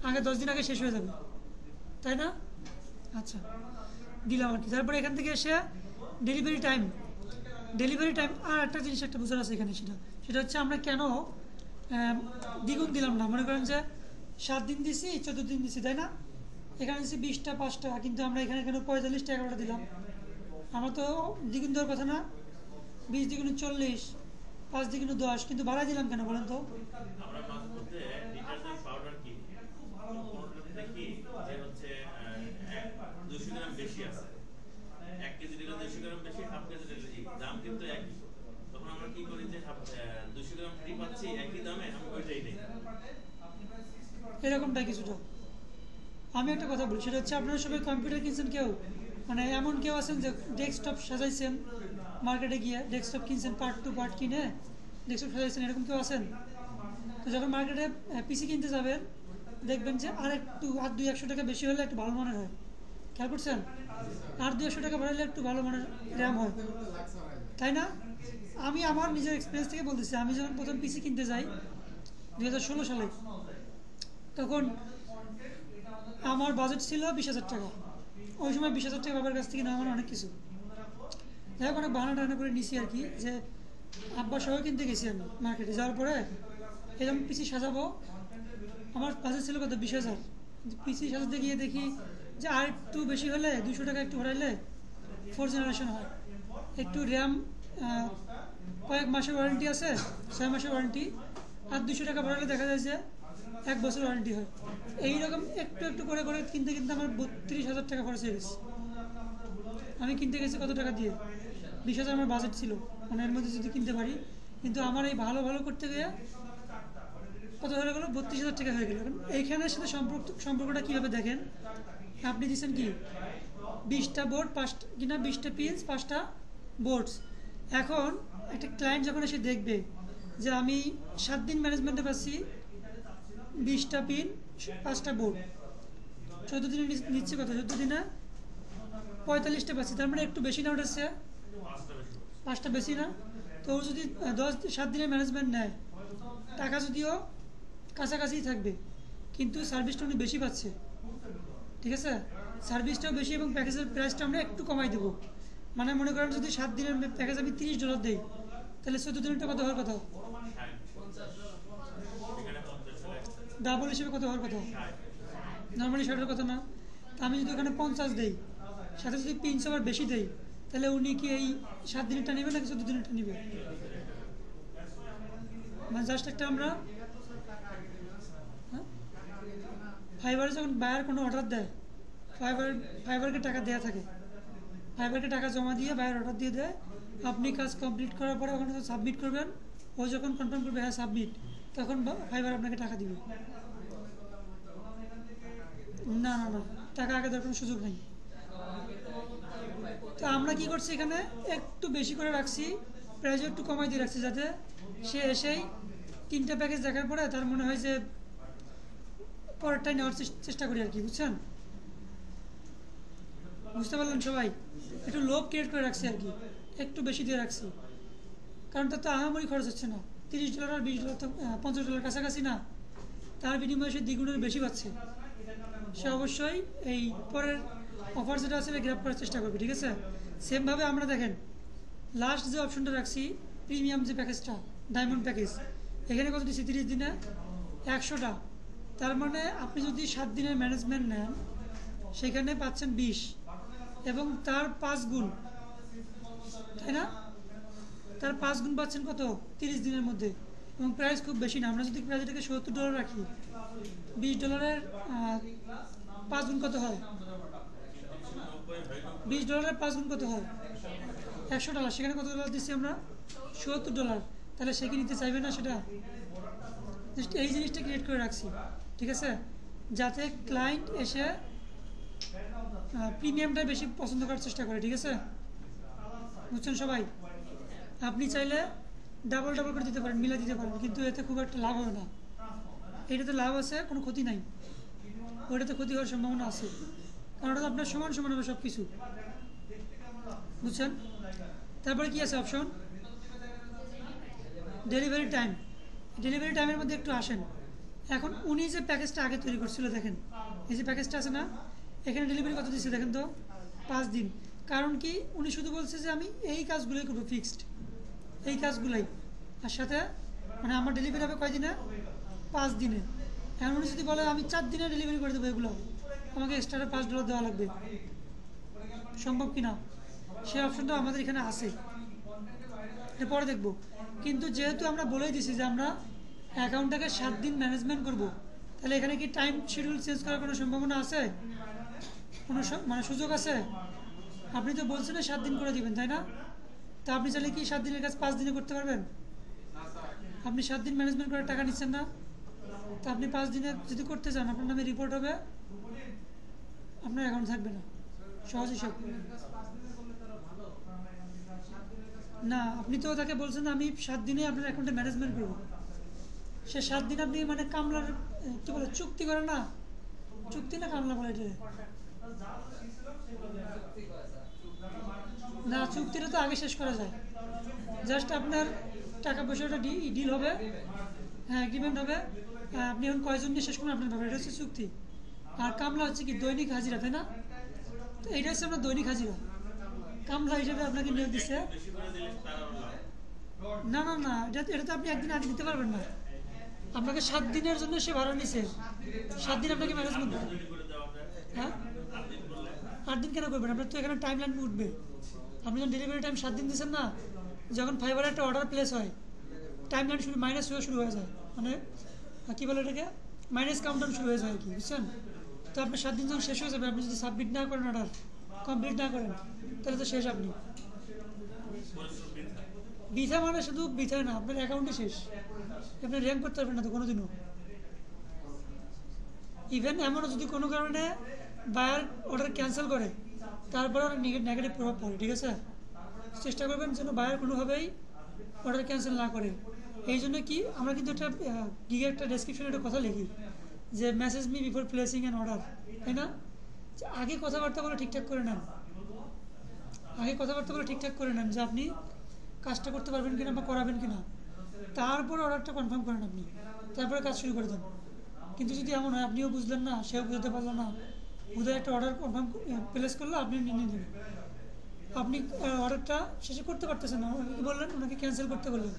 আগে 10 দিন আগে শেষ হয়ে যাবে, তাই না? আচ্ছা, দিলাম আর কি। তারপরে এখান থেকে এসে ডেলিভারি টাইম। ডেলিভারি টাইম আর একটা জিনিস একটা বোঝার আছে এখানে, সেটা হচ্ছে আমরা কেন দ্বিগুণ দিলাম না। মনে করেন যে 7 দিন দিছি, 14 দিন দিছি, তাই না? এখানে দিচ্ছি 20টা 5টা, কিন্তু আমরা এখানে কেন 45টা 11টা দিলাম? আমরা তো দ্বিগুণ দেওয়ার কথা না? 20 দ্বিগুণ 40, 5 দ্বিগুণ 10, কিন্তু বাড়াই দিলাম কেন বলেন তো? এরকমটা কিছুটা। আমি একটা কথা বলি, সেটা হচ্ছে আপনারা সবাই কম্পিউটার কিনছেন, কেউ মানে এমন কেউ আছেন যে ডেস্কটপ সাজাইছেন মার্কেটে গিয়ে, ডেস্কটপ কিনছেন পার্ট টু পার্ট কিনে ডেস্কটপ সাজাইছেন, এরকম কেউ আছেন? তো যখন মার্কেটে পিসি কিনতে যাবেন দেখবেন যে আর একটু 200 টাকা বেশি হলে একটু ভালো মানের হয়। খেয়াল করছেন? 200 টাকা বাড়াইলে একটু ভালো মানের র্যাম হয়, তাই না? আমি আমার নিজের এক্সপিরিয়েন্স থেকে বলতেছি, আমি যখন প্রথম পিসি কিনতে যাই 2016 সালে, তখন আমার বাজেট ছিল 20,000 টাকা। ওই সময় 20,000 টাকা বাবার কাছ থেকে নেওয়া মানে অনেক কিছু। যাই হোক, অনেক বাহানা টানা করে নিছি আর কি, যে আব্বা সহ কিনতে গেছি আমি মার্কেটে। যাওয়ার পরে এরকম পিসি সাজাবো, আমার বাজেট ছিল কত? 20,000। পিসি সাজাতে গিয়ে দেখি যে আর একটু বেশি হলে 200 টাকা একটু বাড়াইলে 4th জেনারেশন হয়। একটু র্যাম, কয়েক মাসের ওয়ারেন্টি আছে, 6 মাসের ওয়ারেন্টি। আর 200 টাকা বাড়ালে দেখা যায় যে 1 বছর ওয়ারেন্টি হয়। এইরকম একটু একটু করে করে কিনতে কিনতে আমার 32,000 টাকা খরচ হয়ে গেছে। আমি কিনতে গেছি কত টাকা দিয়ে? 20,000 আমার বাজেট ছিল, মানে এর মধ্যে যদি কিনতে পারি। কিন্তু আমার এই ভালো ভালো করতে গিয়ে কত হয়ে গেলো? 32,000 টাকা হয়ে গেল। এইখানের সাথে সম্পর্কটা কীভাবে দেখেন? আপনি দিচ্ছেন কি 20টা বোর্ড, 5টা কিনা 20টা পিনস, 5টা বোর্ডস। এখন একটা ক্লায়েন্ট যখন এসে দেখবে যে আমি 7 দিন ম্যানেজমেন্টে পাচ্ছি 20টা পিন, 5টা বোর্ড, 14 দিনে নিচ্ছে কত? 14 দিনে 45টা পাচ্ছি, তার মানে একটু বেশি না উঠেছে? 5টা বেশি না? তো ও যদি 7 দিনের ম্যানেজমেন্ট নেয়, টাকা যদিও কাছাকাছি থাকবে, কিন্তু সার্ভিসটা উনি বেশি পাচ্ছে। ঠিক আছে, সার্ভিসটাও বেশি এবং প্যাকেজের প্রাইসটা আমরা একটু কমাই দেবো। মানে মনে করেন যদি 7 দিনের প্যাকেজ আমি $30 দিই, তাহলে 14 দিনের কত হওয়ার কথা? ডাবল হিসেবে কত হওয়ার কথা? নর্মালি 60-এর কথা না? তা আমি যদি ওখানে 50 দিই, সাথে যদি পিন আবার বেশি দেই, তাহলে উনি কি এই 7 দিনেরটা নেবে নাকি 14 দিনেরটা নেবে? মানে জাস্ট একটা আমরা ফাইবারে যখন বায়ার কোনো অর্ডার দেয়, ফাইবারকে টাকা দেওয়া থাকে, ফাইবারকে টাকা জমা দিয়ে বায়ার অর্ডার দিয়ে দেয়। আপনি কাজ কমপ্লিট করার পরে ওখানে সাবমিট করবেন, ও যখন কনফার্ম করবে হ্যাঁ সাবমিট, তখন ফাইবার আপনাকে টাকা দিবে। না না না, টাকা আগে দেওয়ার কোনো সুযোগ নেই। তো আমরা কি করছি এখানে একটু বেশি করে রাখছি, প্রাইস একটু কমাই দিয়ে রাখছি, যাতে সে এসেই 3টা প্যাকেজ দেখার পরে তার মনে হয় যে পরেরটাই নেওয়ার চেষ্টা করি আর কি। বুঝছেন? বুঝতে পারলেন সবাই? একটু লোভ ক্রিয়েট করে রাখছি আর কি, একটু বেশি দিয়ে রাখছি, কারণ তার তো আহামরি খরচ হচ্ছে না। $30 আর $20 তো $50 কাছাকাছি না? তার বিনিময়ে সে দ্বিগুণের বেশি পাচ্ছে। সে অবশ্যই এই পরের অফার যেটা আছে গ্র্যাব করার চেষ্টা করবে, ঠিক আছে। সেমভাবে আমরা দেখেন লাস্ট যে অপশনটা রাখছি প্রিমিয়াম যে প্যাকেজটা, ডায়মন্ড প্যাকেজ, এখানে কত দিচ্ছি 30 দিনে 100টা। তার মানে আপনি যদি 7 দিনের ম্যানেজমেন্ট নেন সেখানে পাচ্ছেন 20 এবং তার 5 গুণ, তাই না? তার 5 গুণ পাচ্ছেন কত 30 দিনের মধ্যে, এবং প্রাইস খুব বেশি না। আমরা যদি প্রাইসটাকে $70 রাখি, $20 5 গুণ কত হয়? $20 5 গুণ কত হয়? $100। সেখানে কত ডলার দিচ্ছি আমরা? $70। তাহলে সে কি নিতে চাইবে না সেটা? এই জিনিসটা ক্রিয়েট করে রাখছি, ঠিক আছে, যাতে ক্লায়েন্ট এসে প্রিমিয়ামটাই বেশি পছন্দ করার চেষ্টা করে, ঠিক আছে, বুঝছেন সবাই? আপনি চাইলে ডাবল করে দিতে পারেন, মিলে দিতে পারেন, কিন্তু এতে খুব একটা লাভ হবে না। এটাতে লাভ আছে, কোনো ক্ষতি নাই, ওইটাতে ক্ষতি হওয়ার সম্ভাবনা আছে, কারণ ওটা আপনার সমান হবে সব কিছু, বুঝছেন? তারপরে কি আছে অপশন? Delivery time. ডেলিভারি টাইমের মধ্যে একটু আসেন। এখন উনি যে প্যাকেজটা আগে তৈরি করছিল, দেখেন এই যে প্যাকেজটা আছে না, এখানে ডেলিভারি কত দিচ্ছে দেখেন তো, 5 দিন। কারণ কি, উনি শুধু বলছে যে আমি এই কাজগুলোই করবো, ফিক্সড এই কাজগুলোই, আর সাথে মানে আমার ডেলিভারি হবে কয় দিনে? 5 দিনে। এখন উনি যদি বলে আমি 4 দিনে ডেলিভারি করে দেবো, এগুলো আমাকে এক্সট্রা $5 দেওয়া লাগবে, সম্ভব কিনা? সেই অপশনটা আমাদের এখানে আছে, পরে দেখবো। কিন্তু যেহেতু আমরা বলেই দিছি যে আমরা অ্যাকাউন্টটাকে 7 দিন ম্যানেজমেন্ট করব, তাহলে এখানে কি টাইম শিডিউল চেঞ্জ করার কোনো সম্ভাবনা আছে? কোনো মানে সুযোগ আছে? আপনি তো বলছেন 7 দিন করে দিবেন, তাই না? তা আপনি চাইলে কি 7 দিনের কাজ 5 দিনে করতে পারবেন? আপনি 7 দিন ম্যানেজমেন্ট করার টাকা নিচ্ছেন না, তা আপনি 5 দিনে যদি করতে চান, আপনার নামে রিপোর্ট হবে, আপনার অ্যাকাউন্ট থাকবে না, সহজ হিসাব না। আপনি তো তাকে বলছেন আমি 7 দিনে আপনার অ্যাকাউন্টে ম্যানেজমেন্ট করবো, সে 7 দিন আপনি মানে কামলার কি বলে চুক্তি করে না, চুক্তি না কামলা বলে এটা না, চুক্তিটা তো আগে শেষ করা যায়, জাস্ট আপনার টাকা পয়সাটা ডিল হবে, হ্যাঁ এগ্রিমেন্ট হবে, আপনি এখন কয়জন নিয়ে শেষ করবেন আপনার ব্যাপার, এটা হচ্ছে চুক্তি। আর কামলা হচ্ছে কি দৈনিক হাজিরা, তাই না? তো এইটা হচ্ছে আপনার দৈনিক হাজিরা, কামলা হিসেবে আপনাকে নিয়োগ দিচ্ছে। না না না, এটা তো আপনি একদিন আগে দিতে পারবেন না, আপনাকে 7 দিনের জন্য সে ভাড়া নিছে, 7 দিন আপনাকে ম্যানেজমেন্ট করবে। হ্যাঁ 8 দিন কেন করবেন? আপনার তো এখানে টাইম লাইন উঠবে, আপনি যখন ডেলিভারি টাইম 7 দিন দিচ্ছেন না, যখন ফাইবারে একটা অর্ডার প্লেস হয় টাইম লাইন শুরু মাইনাস শুরু হয়ে যায়, মানে কী বলে এটাকে মাইনাস কাউন্টার শুরু হয়ে যায় আর কি, বুঝছেন? তো আপনার 7 দিন যখন শেষ হয়ে যাবে, আপনি যদি সাবমিট না করেন, অর্ডার কমপ্লিট না করেন, তাহলে তো শেষ। আপনি বৃথা মানে শুধু বৃথায় না, আপনার অ্যাকাউন্টে শেষ, আপনি র্যাঙ্ক করতে পারবেন না তো কোনোদিনও। ইভেন এমনও যদি কোনো কারণে বায়ার অর্ডার ক্যান্সেল করে, তারপর নেগেটিভ প্রভাব পড়ে, ঠিক আছে? চেষ্টা করবেন যেন বায়ার কোনোভাবেই অর্ডার ক্যান্সেল না করে। এই জন্য কি আমরা কিন্তু একটা গিগে একটা ডেসক্রিপশনে একটা কথা লিখি যে message me before placing an order, তাই না? আগে কথাবার্তা বলে ঠিকঠাক করে নেন, আগে কথাবার্তা বলে ঠিকঠাক করে নেন যে আপনি কাজটা করতে পারবেন কিনা বা করাবেন কিনা, তারপর অর্ডারটা কনফার্ম করেন আপনি, তারপরে কাজ শুরু করে দেন। কিন্তু যদি এমন হয় আপনিও বুঝলেন না, সেও বুঝতে পারলো না, ওদের একটা অর্ডার কনফার্ম প্লেস করলো, আপনি নিয়ে নেবেন, আপনি অর্ডারটা শেষে করতে পারতেছেন না, ওনাকে বললেন, ওনাকে ক্যান্সেল করতে বললেন,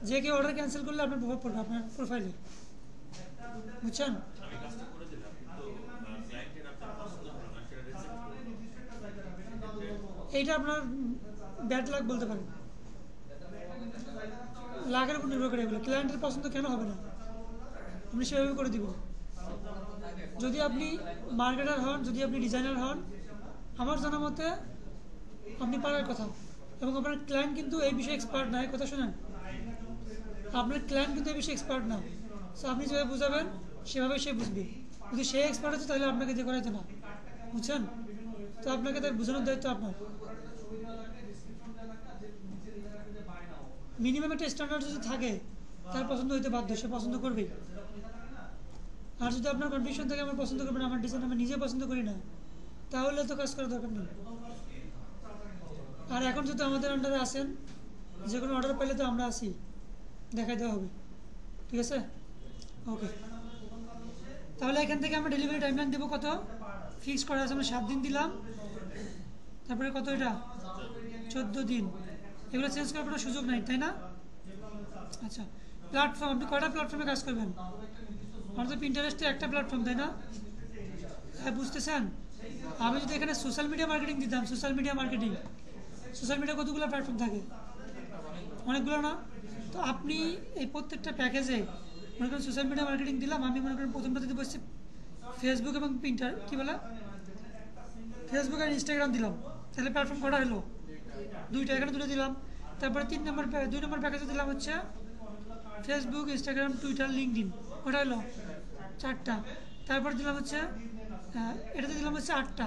যে কেউ অর্ডার ক্যান্সেল করলে আপনার প্রভাব পড়বে আপনার প্রোফাইলে, বুঝছেন? এইটা আপনার ব্যাড লাক বলতে পারেন, লাখের উপর নির্ভর করে এগুলো। ক্লায়েন্টের পছন্দ কেন হবে না, আপনি সেভাবে করে দিবেন। যদি আপনি মার্কেটার হন, যদি আপনি ডিজাইনার হন, আমার জানা মতে আপনি পারার কথা, এবং আপনার ক্লায়েন্ট কিন্তু এই বিষয়ে এক্সপার্ট না, এই কথা শোনেন, আপনার ক্লায়েন্ট কিন্তু এই বিষয়ে এক্সপার্ট না, সো আপনি যেভাবে বুঝাবেন সেভাবে সে বুঝবে। যদি সে এক্সপার্ট আছে তাহলে আপনাকে দিয়ে করাইতে না, বুঝছেন? তো আপনাকে তার বোঝানোর দায়িত্ব আপনার। মিনিমাম একটা স্ট্যান্ডার্ড যদি থাকে, তার পছন্দ হইতে বাধ্য, সে পছন্দ করবেই। আর যদি আপনার কনফিউশন থাকে আমার পছন্দ করবেন, আমার ডিজাইন আমি নিজে পছন্দ করি না, তাহলে তো কাজ করার দরকার নেই। আর এখন যদি আমাদের আন্ডারে আসেন, যে কোনো অর্ডার পেলে তো আমরা আসি, দেখাই দেওয়া হবে, ঠিক আছে? ওকে, তাহলে এখান থেকে আমরা ডেলিভারি টাইমলাইন দেবো কত? ফিক্স করা আছে, আমরা 7 দিন দিলাম, তারপরে কত এটা 14 দিন। এগুলো চেঞ্জ করার কোনো সুযোগ নাই, তাই না? আচ্ছা, প্ল্যাটফর্ম, আপনি কয়টা প্ল্যাটফর্মে কাজ করবেন? আমাদের পিন্টারেস্টে একটা প্ল্যাটফর্ম, তাই না? হ্যাঁ, বুঝতেছেন? আমি যদি এখানে সোশ্যাল মিডিয়া মার্কেটিং দিতাম, social media marketing, social media কতগুলো প্ল্যাটফর্ম থাকে? অনেকগুলো না? তো আপনি এই প্রত্যেকটা প্যাকেজে মনে করেন সোশ্যাল মিডিয়া মার্কেটিং দিলাম, আমি মনে করেন প্রথমটা দিতে বসছি ফেসবুক এবং কী বলে ফেসবুক আর ইনস্টাগ্রাম দিলাম, তাহলে প্ল্যাটফর্ম কটা হলো? 2টা, এখানে 2টা দিলাম। তারপরে 2 নম্বর প্যাকেজে দিলাম হচ্ছে ফেসবুক, ইনস্টাগ্রাম, টুইটার, লিঙ্কডইন, কটা হলো? 4টা। তারপর দিলাম হচ্ছে এটাতে দিলাম হচ্ছে 8টা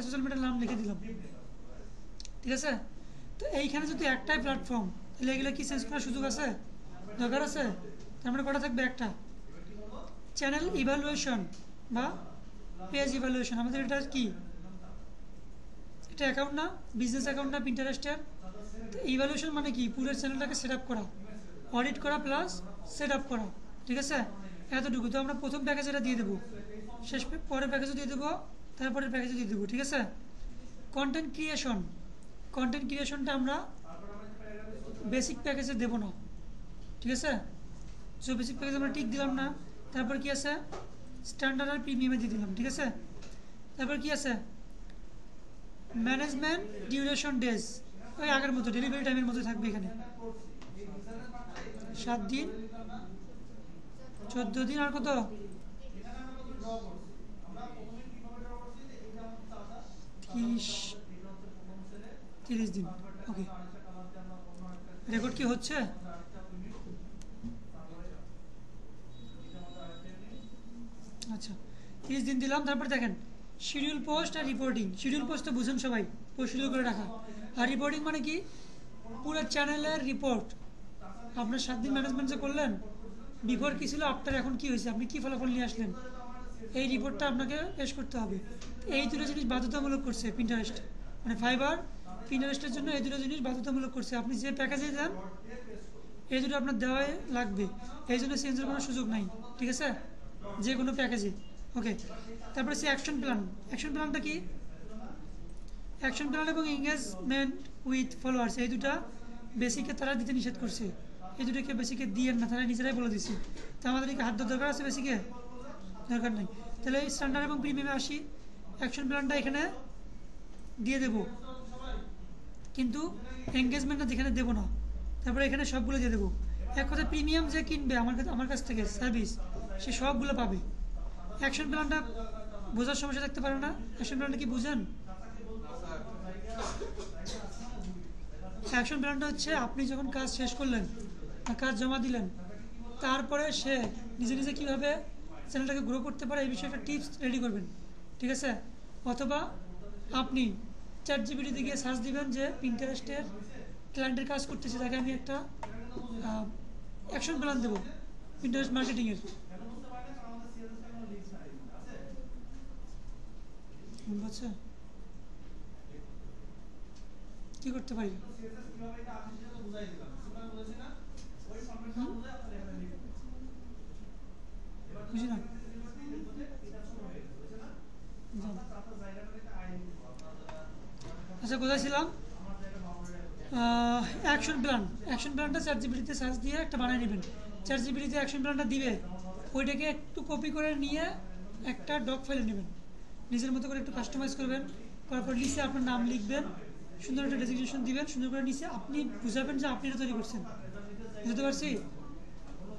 সোশ্যাল মিডিয়ার নাম লিখে দিলাম, ঠিক আছে? তো এইখানে যদি একটাই প্ল্যাটফর্ম, তাহলে এগুলো কি চেঞ্জ করার সুযোগ আছে, দরকার আছে? তার মানে কটা থাকবে? একটা। চ্যানেল ইভ্যালুয়েশন বা পেজ ইভ্যালুয়েশন, আমাদের এটা কি? এটা অ্যাকাউন্ট না, বিজনেস অ্যাকাউন্ট না পিন্টারেস্টের? তো ইভ্যালুয়েশন মানে কি? পুরো চ্যানেলটাকে সেট আপ করা, অডিট করা প্লাস সেট আপ করা, ঠিক আছে? এতটুকু। তো আমরা প্রথম প্যাকেজ এটা দিয়ে দেবো, শেষ পরের প্যাকেজও দিয়ে দেবো, তারপরের প্যাকেজও দিয়ে দেবো, ঠিক আছে? কন্টেন্ট ক্রিয়েশনটা আমরা বেসিক প্যাকেজে দেবো না, ঠিক আছে? সো বেসিক প্যাকেজ আমরা টিক দিলাম না। তারপর কি আছে? স্ট্যান্ডার্ড আর প্রিমিয়ামে দিয়ে দিলাম, ঠিক আছে? তারপর কি আছে? ম্যানেজমেন্ট ডিউরেশন ডেজ, ওই আগের মতো ডেলিভারি টাইমের মতো থাকবে। এখানে 7 দিন, 14 দিন, আর কত? 30 দিন। ওকে, রেকর্ড কি হচ্ছে? আচ্ছা, 30 দিন দিলাম। তারপর দেখেন শিডিউল পোস্ট আর রিপোর্টিং। শিডিউল পোস্ট তো বুঝেন সবাই, পোস্ট শিডিউল করে রাখা। আর রিপোর্টিং মানে কি? পুরো চ্যানেলের রিপোর্ট। আপনার 7 দিন ম্যানেজমেন্ট যে করলেন, বিফোর কী ছিল, আফটার এখন কী হয়েছে, আপনি কী ফলাফল নিয়ে আসলেন, এই রিপোর্টটা আপনাকে পেশ করতে হবে। এই দুটো জিনিস বাধ্যতামূলক করছে পিন্টারেস্ট, মানে ফাইবার পিন্টারেস্টের জন্য এই দুটো জিনিস বাধ্যতামূলক করছে। আপনি যে প্যাকেজে যান এই দুটো আপনার দেওয়াই লাগবে, এই জন্য চেঞ্জের কোনো সুযোগ নাই, ঠিক আছে? যে কোনো প্যাকেজে। ওকে, তারপরে সে অ্যাকশন প্ল্যান। অ্যাকশন প্ল্যানটা কি? অ্যাকশন প্ল্যান এবং এঙ্গেজমেন্ট উইথ ফলোয়ার্স, এই দুটা বেসিকে তারা দিতে নিষেধ করছে। এই দুটোকে বেসিকে দিয়ে না, তারা নিজেরাই বলে দিচ্ছে। তো আমাদের কি হাত দরকার আছে? বেসিকে দরকার নেই। তাহলে এই স্ট্যান্ডার্ড এবং প্রিমিয়ামে আসি। অ্যাকশন প্ল্যানটা এখানে দিয়ে দেব, কিন্তু এঙ্গেজমেন্টটা যেখানে দেবো না। তারপরে এখানে সবগুলো দিয়ে দেবো। এক কথা, প্রিমিয়াম যে কিনবে আমার কাছ থেকে সার্ভিস, সে সবগুলো পাবে। অ্যাকশন প্ল্যানটা বোঝার সমস্যা থাকতে পারে না? অ্যাকশন প্ল্যানটা কি বুঝেন? অ্যাকশন প্ল্যানটা হচ্ছে আপনি যখন কাজ শেষ করলেন বা কাজ জমা দিলেন, তারপরে সে নিজে নিজে কীভাবে চ্যানেলটাকে গ্রো করতে পারে এই বিষয়ে একটা টিপস রেডি করবেন, ঠিক আছে? অথবা আপনি চ্যাটজিপিটিতে গিয়ে সার্চ দিবেন যে পিন্টারেস্টের ক্লায়েন্টের কাজ করতেছে, তাকে আমি একটা অ্যাকশন প্ল্যান দেবো পিন্টারেস্ট মার্কেটিংয়ের। বুঝছে কি করতে পারি? বুঝি না। আচ্ছা, কোথায় ছিলাম? অ্যাকশন প্ল্যানটা চ্যাটজিপিটিতে সার্চ দিয়ে একটা বানিয়ে নেবেন। চ্যাটজিপিটিতে অ্যাকশন প্ল্যানটা দিবে, ওইটাকে একটু কপি করে নিয়ে একটা ডক ফাইলে নেবেন, নিজের মতো করে একটু কাস্টমাইজ করবেন। তারপর নিচে আপনার নাম লিখবেন, সুন্দর একটা ডেজিগনেশন দিবেন, সুন্দর করে নিচে আপনি বুঝাবেন যে আপনি এটা তৈরি করছেন। বুঝতে পারছি?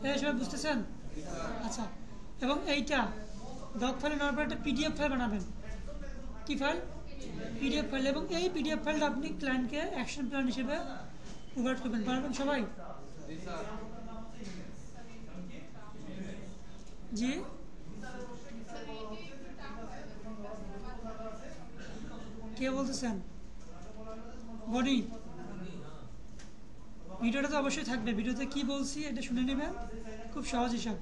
এই সবাই বুঝতেছেন? আচ্ছা, এবং এইটা ডক ফাইলে নেওয়ার পর একটা পিডিএফ ফাইল বানাবেন। কী ফাইল? PDF file. এবং এই পিডিএফ ফাইলটা আপনি ক্লায়েন্টকে অ্যাকশন প্ল্যান হিসেবে প্রোভাইড করবেন। পারবেন সবাই? জি, কে বলতেছেন? বডি ভিডিওটা তো অবশ্যই থাকবে, ভিডিওতে কি বলছি এটা শুনে নেবেন, খুব সহজ হিসাব।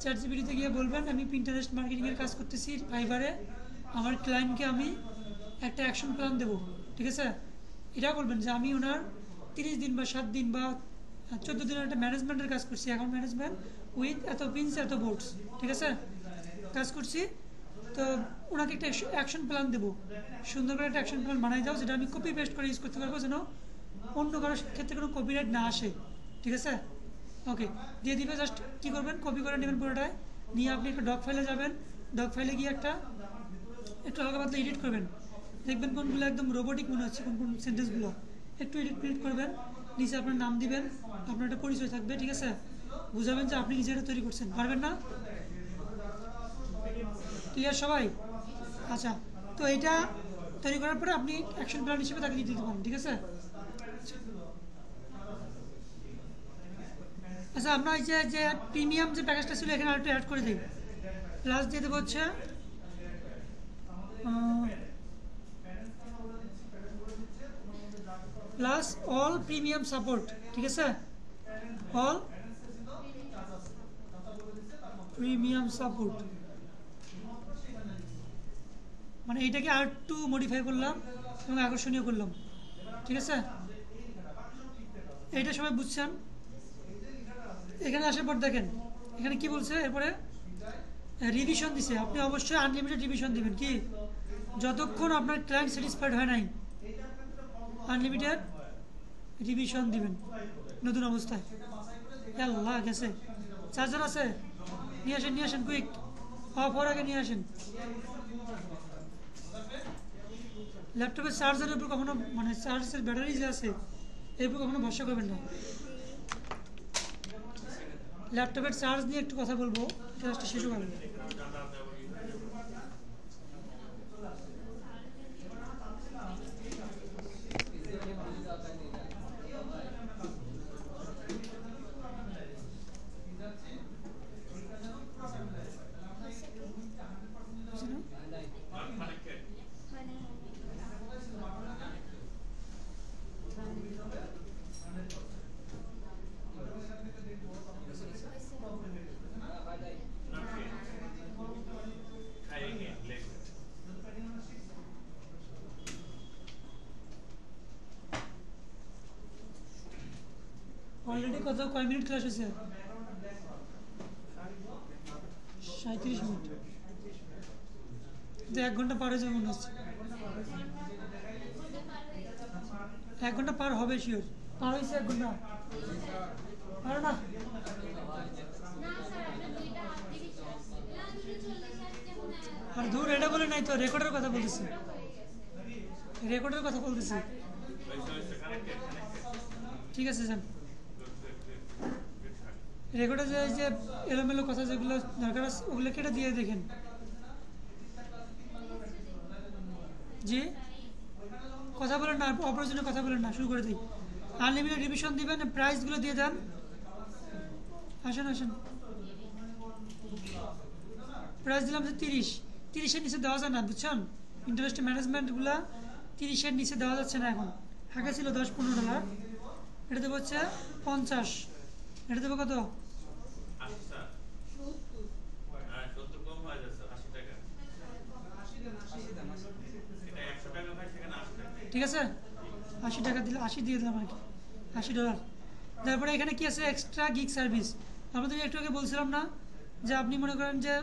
চ্যাটজিপিটিতে গিয়ে বলবেন আমি পিন্টারেস্ট মার্কেটিংয়ের কাজ করতেছি ফাইবারে, আমার ক্লায়েন্টকে আমি একটা অ্যাকশন প্ল্যান দেবো, ঠিক আছে? এটা বলবেন যে আমি ওনার 30 দিন বা 7 দিন বা 14 দিনের একটা ম্যানেজমেন্টের কাজ করছি, অ্যাকাউন্ট ম্যানেজমেন্ট উইথ এত পিনস এত বোর্ডস, ঠিক আছে? কাজ করছি, তো ওনাকে একটা অ্যাকশন প্ল্যান দেবো, সুন্দর করে একটা অ্যাকশন প্ল্যান বানাই দাও, যেটা আমি কপি পেস্ট করে ইউজ করতে পারবো, যেন অন্য কারোর ক্ষেত্রে কোনো কপিরাইট না আসে। ঠিক আছে, ওকে দিয়ে দিবে। জাস্ট কী করবেন, কপি করে নেবেন পুরোটাই, নিয়ে আপনি একটা ডক ফাইলে যাবেন, ডক ফাইলে গিয়ে একটু হালকা পাতলা এডিট করবেন, দেখবেন কোনগুলো একদম রোবোটিক মনে হচ্ছে, কোন কোন সেন্টেন্সগুলো একটু এডিট করবেন, নিচে আপনার নাম দিবেন, আপনার একটা পরিচয় থাকবে। ঠিক আছে, বুঝাবেন যে আপনি নিজে এটা তৈরি করছেন, পারবেন না? ক্লিয়ার সবাই? আচ্ছা, তো এইটা তৈরি করার পরে আপনি অ্যাকশন প্ল্যান হিসেবে তাকে দিয়ে দিতে পারেন। ঠিক আছে, আচ্ছা আমরা এই যে প্রিমিয়াম যে প্যাকেজটা ছিল এখানে আরেকটু অ্যাড করে দিই, প্লাস দিয়ে দেবো হচ্ছে প্লাস অল প্রিমিয়াম সাপোর্ট। ঠিক আছে, অল প্রিমিয়াম সাপোর্ট, মানে এইটাকে আর একটু মডিফাই করলাম এবং আকর্ষণীয় করলাম। ঠিক আছে, এইটা সবাই বুঝছেন? এখানে আসার পর দেখেন এখানে কি বলছে, এরপরে রিভিশন দিছে, আপনি অবশ্যই আনলিমিটেড রিভিশন দিবেন, কি যতক্ষণ আপনার ক্লায়েন্ট স্যাটিসফাইড হয় নাই, আনলিমিটেড রিভিশন দিবেন নতুন অবস্থায়। আল্লাহ গেছে, চার্জার আছে? নিয়ে আসেন কুইক, অফ হওয়ার আগে নিয়ে আসেন। ল্যাপটপের চার্জারের উপর কখনো, মানে চার্জের ব্যাটারি যে আছে এর উপর কখনো ভরসা করবেন না। ল্যাপটপের চার্জ নিয়ে একটু কথা বলবো, ক্লাসটা শেষ হবে। অলরেডি কয় মিনিট ক্লাস হয়েছে? 37 মিনিট, কিন্তু 1 ঘন্টা পার হয়ে যাবে মনে হচ্ছে। 1 ঘন্টা পার হবে শিওর, পার হয়েছে 1 ঘন্টা, পারো না? আর দূর এটা বলে নাই তো, রেকর্ডের কথা বলতেছি, রেকর্ডের কথা বলতেছি। ঠিক আছে যান, রেকর্ডে যে এলোমেলো কথা যেগুলো দরকার আছে ওগুলো কেটে দিয়ে দেখেন। জি, কথা বলেন না, অপ্রয়োজনীয় কথা বলেন না, শুরু করে দিই। আনলিমিটেড রিভিশন দিবেন, প্রাইসগুলো দিয়ে দেন। আসেন আসেন, প্রাইস দিলাম যে 30-30-এর নিচে দেওয়া যায় না, বুঝছেন? ইন্টারেস্ট ম্যানেজমেন্টগুলো 30-এর নিচে দেওয়া যাচ্ছে না এখন, আগে ছিল $10-15, এটা দেবো হচ্ছে 50, এটা দেবো কত? ঠিক আছে, 80 টাকা দিলে 80 দিয়ে দিলাম আর কি, $80। তারপরে এখানে কি আছে, এক্সট্রা গিগ সার্ভিস। আমাদের একটু আগে বলছিলাম না যে আপনি মনে করেন যে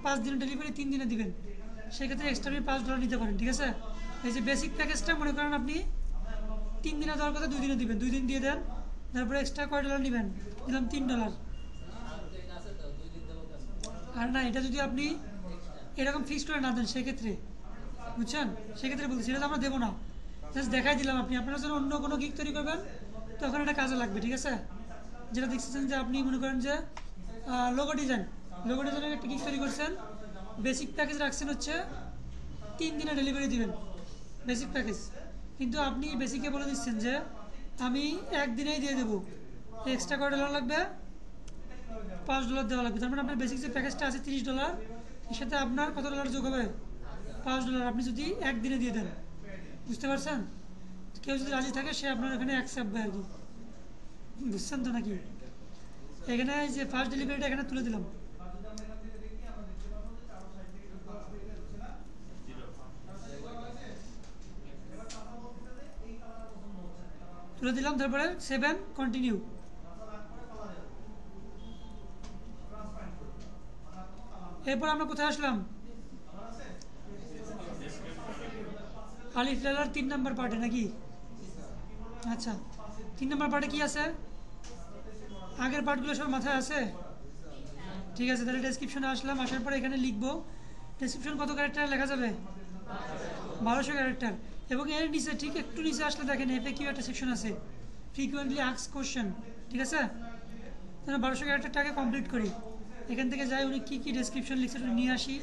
5 দিনের ডেলিভারি 3 দিনে দিবেন, সেক্ষেত্রে এক্সট্রা আপনি $5 নিতে পারেন। ঠিক আছে, এই যে বেসিক প্যাকেজটা মনে করেন আপনি 3 দিনে দেওয়ার কথা 2 দিনে দিবেন, 2 দিন দিয়ে দেন, তারপরে এক্সট্রা কয় ডলার নেবেন? দিলাম $3। আর না, এটা যদি আপনি এরকম ফিক্স করে না দেন সেক্ষেত্রে, বুঝছেন, সেক্ষেত্রে বলছি সেটা তো আমরা দেবো না, জাস্ট দেখাই দিলাম। আপনি আপনারা যখন অন্য কোনো গিগ তৈরি করবেন তখন এটা কাজে লাগবে। ঠিক আছে, যেটা দেখছেন যে আপনি মনে করেন যে লোগো ডিজাইনের একটা গিগ তৈরি করছেন, বেসিক প্যাকেজ রাখছেন হচ্ছে 3 দিনে ডেলিভারি দিবেন, বেসিক প্যাকেজ, কিন্তু আপনি বেসিকে বলে দিচ্ছেন যে আমি 1 দিনেই দিয়ে দেবো, এক্সট্রা কয় ডলার লাগবে? $5 দেওয়া লাগবে। তার মানে আপনার বেসিক যে প্যাকেজটা আছে $30, এর সাথে আপনার কত ডলার যোগ হবে? $5 আপনি যদি 1 দিনে দিয়ে দেন, বুঝতে পারছেন? কেউ যদি রাজি থাকে সে আপনার এখানে অ্যাকসেপ্ট আর কি, বুঝছেন তো নাকি? এখানে যে ফার্স্ট ডেলিভারিটা এখানে তুলে দিলাম, তারপরে 7 কন্টিনিউ। এরপর আমরা কোথায় আসলাম? আলিফ লালার 3 নাম্বার পার্টে নাকি? আচ্ছা, 3 নাম্বার পার্টে কি আছে? আগের পার্টগুলো সব মাথায় আছে? ঠিক আছে, তাহলে ডেসক্রিপশনে আসলাম, আসার পরে এখানে লিখবো। ডেসক্রিপশন কত ক্যারেক্টার লেখা যাবে? 1200 ক্যারেক্টার। এবং এর নিচে ঠিক একটু নিচে আসলে দেখেন এফএকিউ একটা সেকশন আছে, ফ্রিকুয়েন্টলি আস্কড কোশ্চেন। ঠিক আছে, তাহলে 1200 ক্যারেক্টারটাকে কমপ্লিট করি। এখান থেকে যাই উনি কী কী ডেসক্রিপশন লিখছে একটু নিয়ে আসি।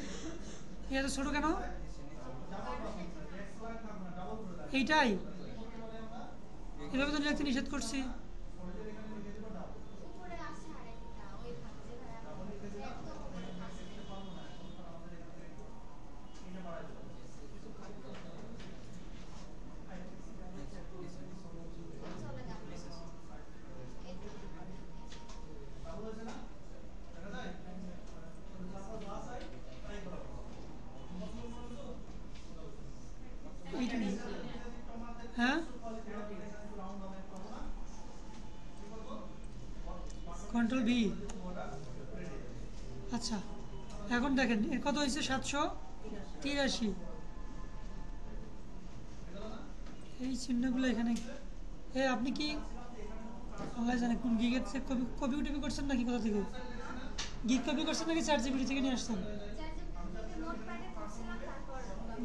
এত ছোটো কেন? এইটাই এভাবে তো লিখতে নিষেধ করছি। এইটা নেই। হ্যাঁ, কন্ট্রোল বি। আচ্ছা, এখন দেখেন এর কত হয়েছে? 783। এই চিহ্নগুলো এখানে। আপনি কি আল্লাহ জানে কোন গিগের থেকে কপি কপি টপি করছেন নাকি? কোথা থেকে গিগ কপি করছেন নাকি চ্যাট জিপিটি থেকে নিয়ে আসছেন?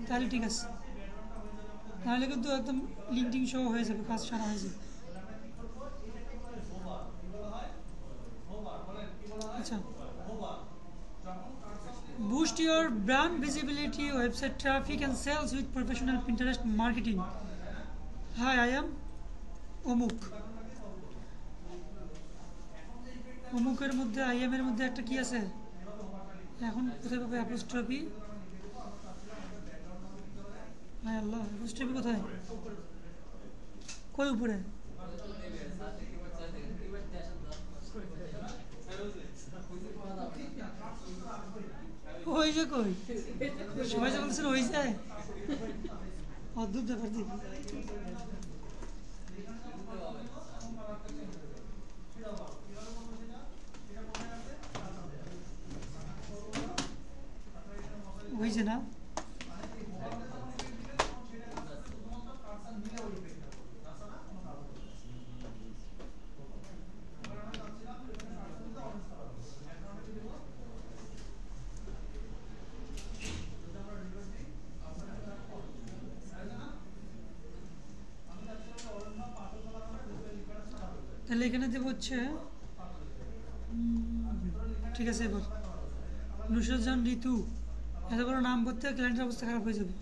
তাহলে ঠিক আছে, তাহলে কিন্তু একদম লিঙ্কিং শো হয়ে যাবে, কাজ সারা হয়ে যাবে। আচ্ছা, boost your brand visibility, website traffic and sales with professional Pinterest marketing. Hi, I am অমুক। অমুকের মধ্যে আই এম এর মধ্যে একটা কি আছে? এখন কোথায় পাবে অ্যাপোস্ট্রফি? হায় আল্লাহ, অ্যাপোস্ট্রফি কোথায়? কই উপরে? ওই যে কই সবাই যে বলছেন ওই যায়, অদ্ভুত ব্যাপার। দেখি ওই যে না, তাহলে এখানে দেবো হচ্ছে ঠিক আছে। এবার নুসরত জাহান ঋতু, এত বড় নাম করতে ক্লায়েন্টের অবস্থা খারাপ হয়ে যাবে।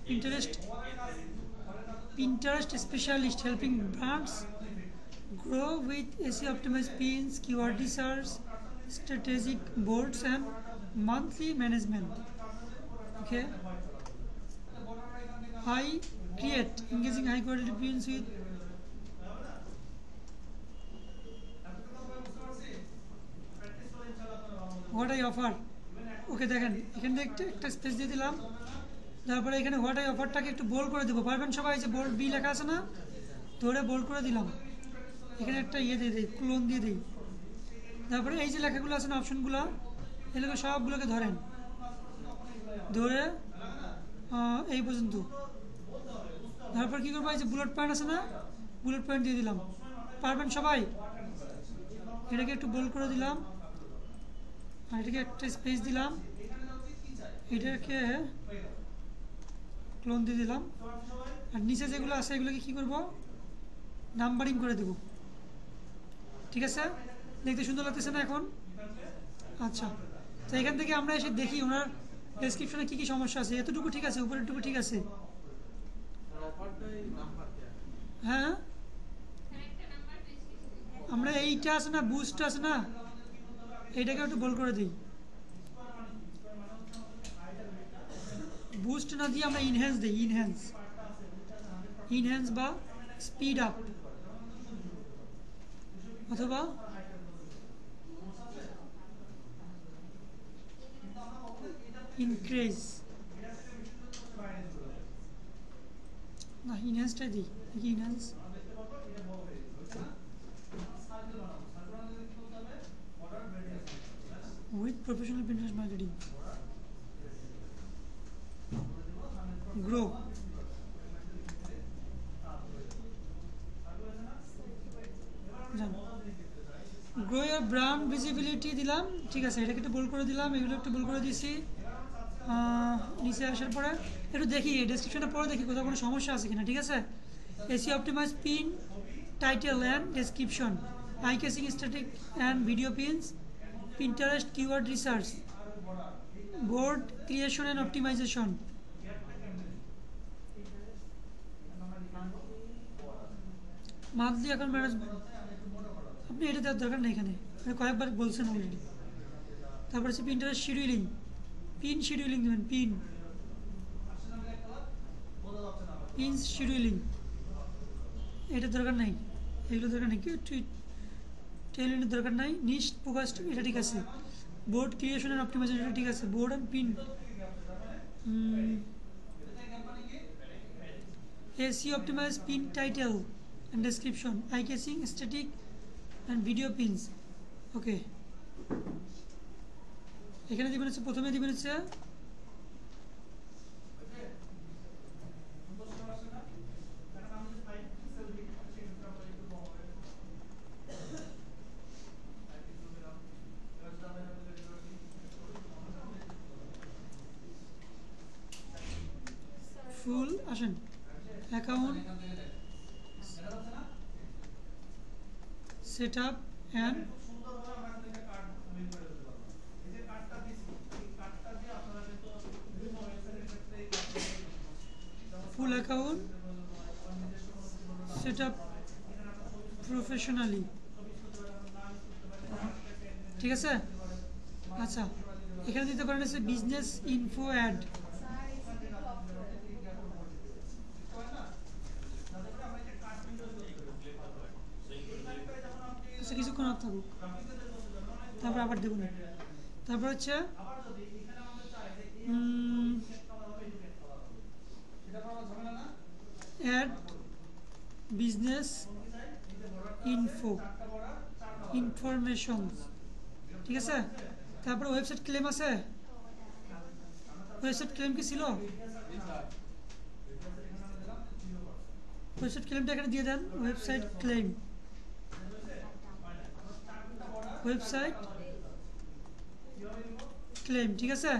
Pinterest Pinterest specialist helping brands grow with SEO optimized pins, keyword research, strategic boards and monthly management. Okay, I create engaging high quality pins with what I offer. ওকে দেখেন এখানে একটা স্পেস দিয়ে দিলাম, তারপরে এখানে হোয়াট আই অফারটাকে একটু bold করে দেবো। পারবেন সবাই? যে বোল্ড বি লেখা আছে না, ধরে বোল্ড করে দিলাম। এখানে একটা ইয়ে দিয়ে দিই, ক্লোন দিয়ে দিই। তারপরে এই যে লেখাগুলো আছে না, অপশনগুলো, এগুলো সবগুলোকে ধরেন, ধরে এই পর্যন্ত। তারপর কী করবো? এই যে বুলেট পয়েন্ট আছে না, বুলেট পয়েন্ট দিয়ে দিলাম। পারবেন সবাই? এটাকে একটু বোল্ড করে দিলাম, আর এটাকে একটা স্পেস দিলাম, এটাকে ক্লোন দিয়ে দিলাম। আর নিচে যেগুলো আছে এগুলোকে কী করবো? নাম্বারিং করে দেব। ঠিক আছে, দেখতে সুন্দর লাগতেছে না এখন? আচ্ছা, তো এখান থেকে আমরা এসে দেখি ওনার ডেসক্রিপশনে কী কী সমস্যা আছে। এতটুকু ঠিক আছে, উপরেরটুকু ঠিক আছে। হ্যাঁ, আমরা এইটা আছে না, বুস্ট আছে না, এইটাকে একটু বোল্ড করে দিই। বুস্ট না দিয়ে আমরা ইনহ্যান্স দিই, ইনহ্যান্স বা স্পিড আপ অথবা ইনক্রিজ। না, ইনহ্যান্সটাই দিই, enhance with professional Pinterest marketing grow grow year brand visibility দিলাম, ঠিক আছে, এটাকে একটু বোল্ড করে দিলাম, এগুলো একটু বোল্ড করে দিছি। নিচে আসার পরে একটু দেখি ডেসক্রিপশনে পরে দেখি কোথাও কোনো সমস্যা আছে কিনা, ঠিক আছে। এসি optimise pin title and description, I casing static and video pins, Pinterest keyword research, board creation and optimisation. Monthly account management আপনি এটা দেওয়ার দরকার নেই, এখানে কয়েকবার বলছেন অলরেডি। তারপর হচ্ছে পিন্টারেস্ট শিডিউলিং, পিন শিডিউলিং দেবেন, পিন শিডিউলিং, এটা দরকার নাই, এগুলো দরকার নেই, টেইলিংয়ের দরকার নাই। নিশ ফোকাসড এটা ঠিক আছে, বোর্ড ক্রিয়েশন অ্যান্ড অপটিমাইজেশন এটা ঠিক আছে, board and pin, SEO optimise pin title and description, I casing static and video pins. Okay, এখানে দিবেন হচ্ছে, প্রথমে দিবেন হচ্ছে ফুল আসেন account set up and full account set up professionally, ঠিক আছে। আচ্ছা, এখানে দিতে পারেন হচ্ছে বিজনেস ইনফো অ্যাড, আচ্ছা কিছুক্ষণ অফ থাকুক, তারপর আবার দেবো না। তারপর হচ্ছে অ্যাড বিজনেস ইনফো ইনফরমেশন, ঠিক আছে। তারপরে ওয়েবসাইট ক্লেম আছে, ওয়েবসাইট ক্লেম কি ছিল, ওয়েবসাইট ক্লেমটা এখানে দিয়ে দেন, ওয়েবসাইট ক্লেম, ওয়েবসাইট ক্লেম, ঠিক আছে,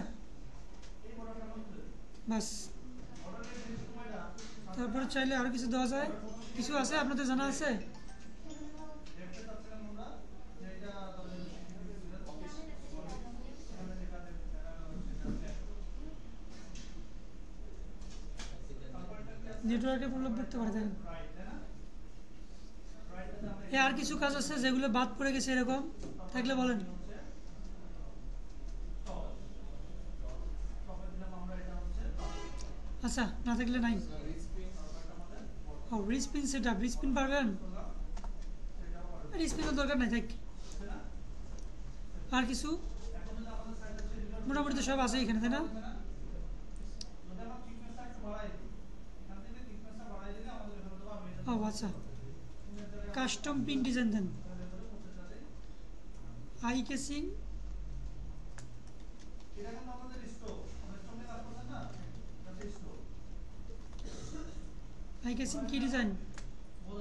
বাস। তারপরে চাইলে আরও কিছু দেওয়া যায়, কিছু আছে আপনাদের জানা আছে? নেটওয়ার্কে প্রবলেম করতে পারে, দেখেন আর কিছু কাজ আছে যেগুলো বাদ পড়ে গেছে, এরকম থাকলে বলেন। আচ্ছা, না থাকলে নাই। ও রিস্পিন সেট আপ, রিস্পিন পারবেন? রিস্পিনের দরকার নাই, থাক। আর কিছু মোটামুটি তো সব আছে এখানে, তাই না? ও আচ্ছা, custom pin design then, eye catching eye catching কি ডিজাইন,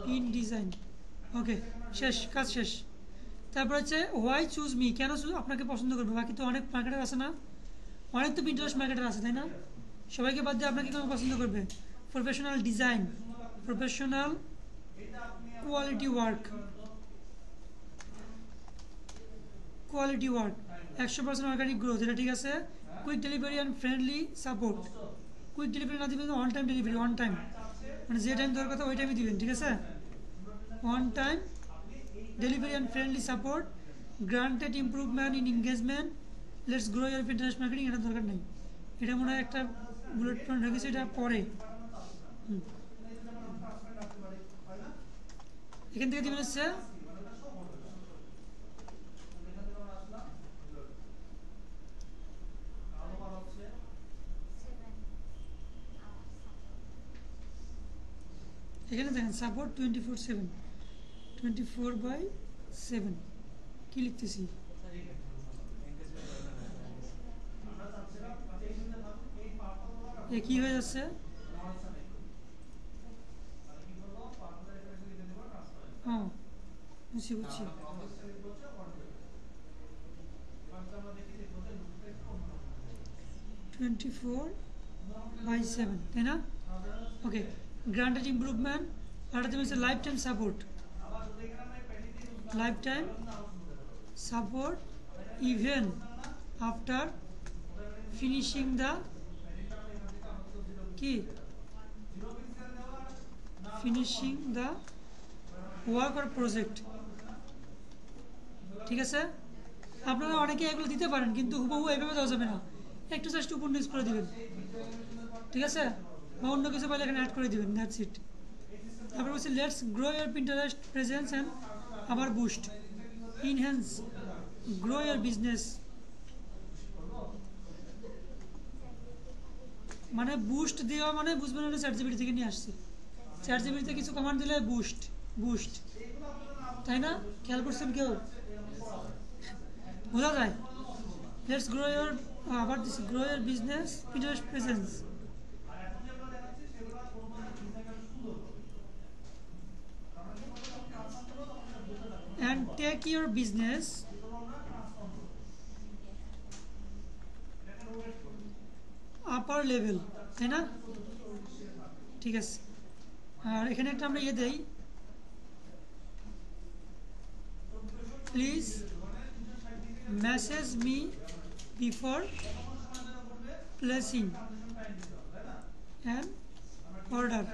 পিন ডিজাইন। ওকে, শেষ, কাজ শেষ। তারপর হচ্ছে হোয়াই চুজ মি, কেন আপনাকে পছন্দ করবে? বাকি তো অনেক মার্কেটার আছে না, অনেক তো পিন্টারেস্ট মার্কেটার আছে, তাই না? সবাইকে বাদ দিয়ে আপনাকে কেন পছন্দ করবে? Professional design, professional quality work, quality work, 100% organic growth, এটা ঠিক আছে। Quick delivery and friendly support, quick delivery না দিবেন, on time delivery, on time মানে যে টাইম দরকার ওই টাইমে দিবেন, ঠিক আছে। On time delivery and friendly support, granted improvement in engagement, let's grow year Pinterest marketing, এটা দরকার নেই, এটা মনে হয় একটা বুলেট পয়েন্ট রেখেছে, এটা পরে। এখান থেকে দিবেন হচ্ছে এখানে দেখেন সাপোর্ট 24/7, 24/7 কি লিখতেছি, কি হয়ে যাচ্ছে, হ্যাঁ বুঝছি বুঝছি। 24/7 তাই না? ওকে, গ্রান্টেড ইমপ্রুভমেন্ট, আর একটা হচ্ছে life time support, life time support even after finishing the কি finishing the work or project. ঠিক আছে, আপনারা অনেকে এগুলো দিতে পারেন কিন্তু হুবহু এইভাবে দেওয়া যাবে না, একটু জাস্ট উপর নিউজ করে দিবেন। ঠিক আছে, বা অন্য কিছু পাইলে এখানে অ্যাড করে দিবেন, দ্যাটস ইট। তারপর বলছি let's grow year Pinterest presence and আবার বুস্ট ইনহ্যান্স গ্রো ইয়ার বিজনেস। মানে বুস্ট দেওয়া মানে বুঝবেন এটা চ্যাট জিপিটি থেকে নিয়ে আসছে। চ্যাট জিপিটিতে কিছু কমান্ড দিলে বুস্ট বুস্ট, তাই না? খেয়াল করছেন কেউ? বোঝা যায়। লেটস গ্রো ইয়ার, আবার this grow year business Pinterest presence. and take your business upper level, তাই না? ঠিক আছে, আর এখানে একটা আমরা দেই, please message me before placing an order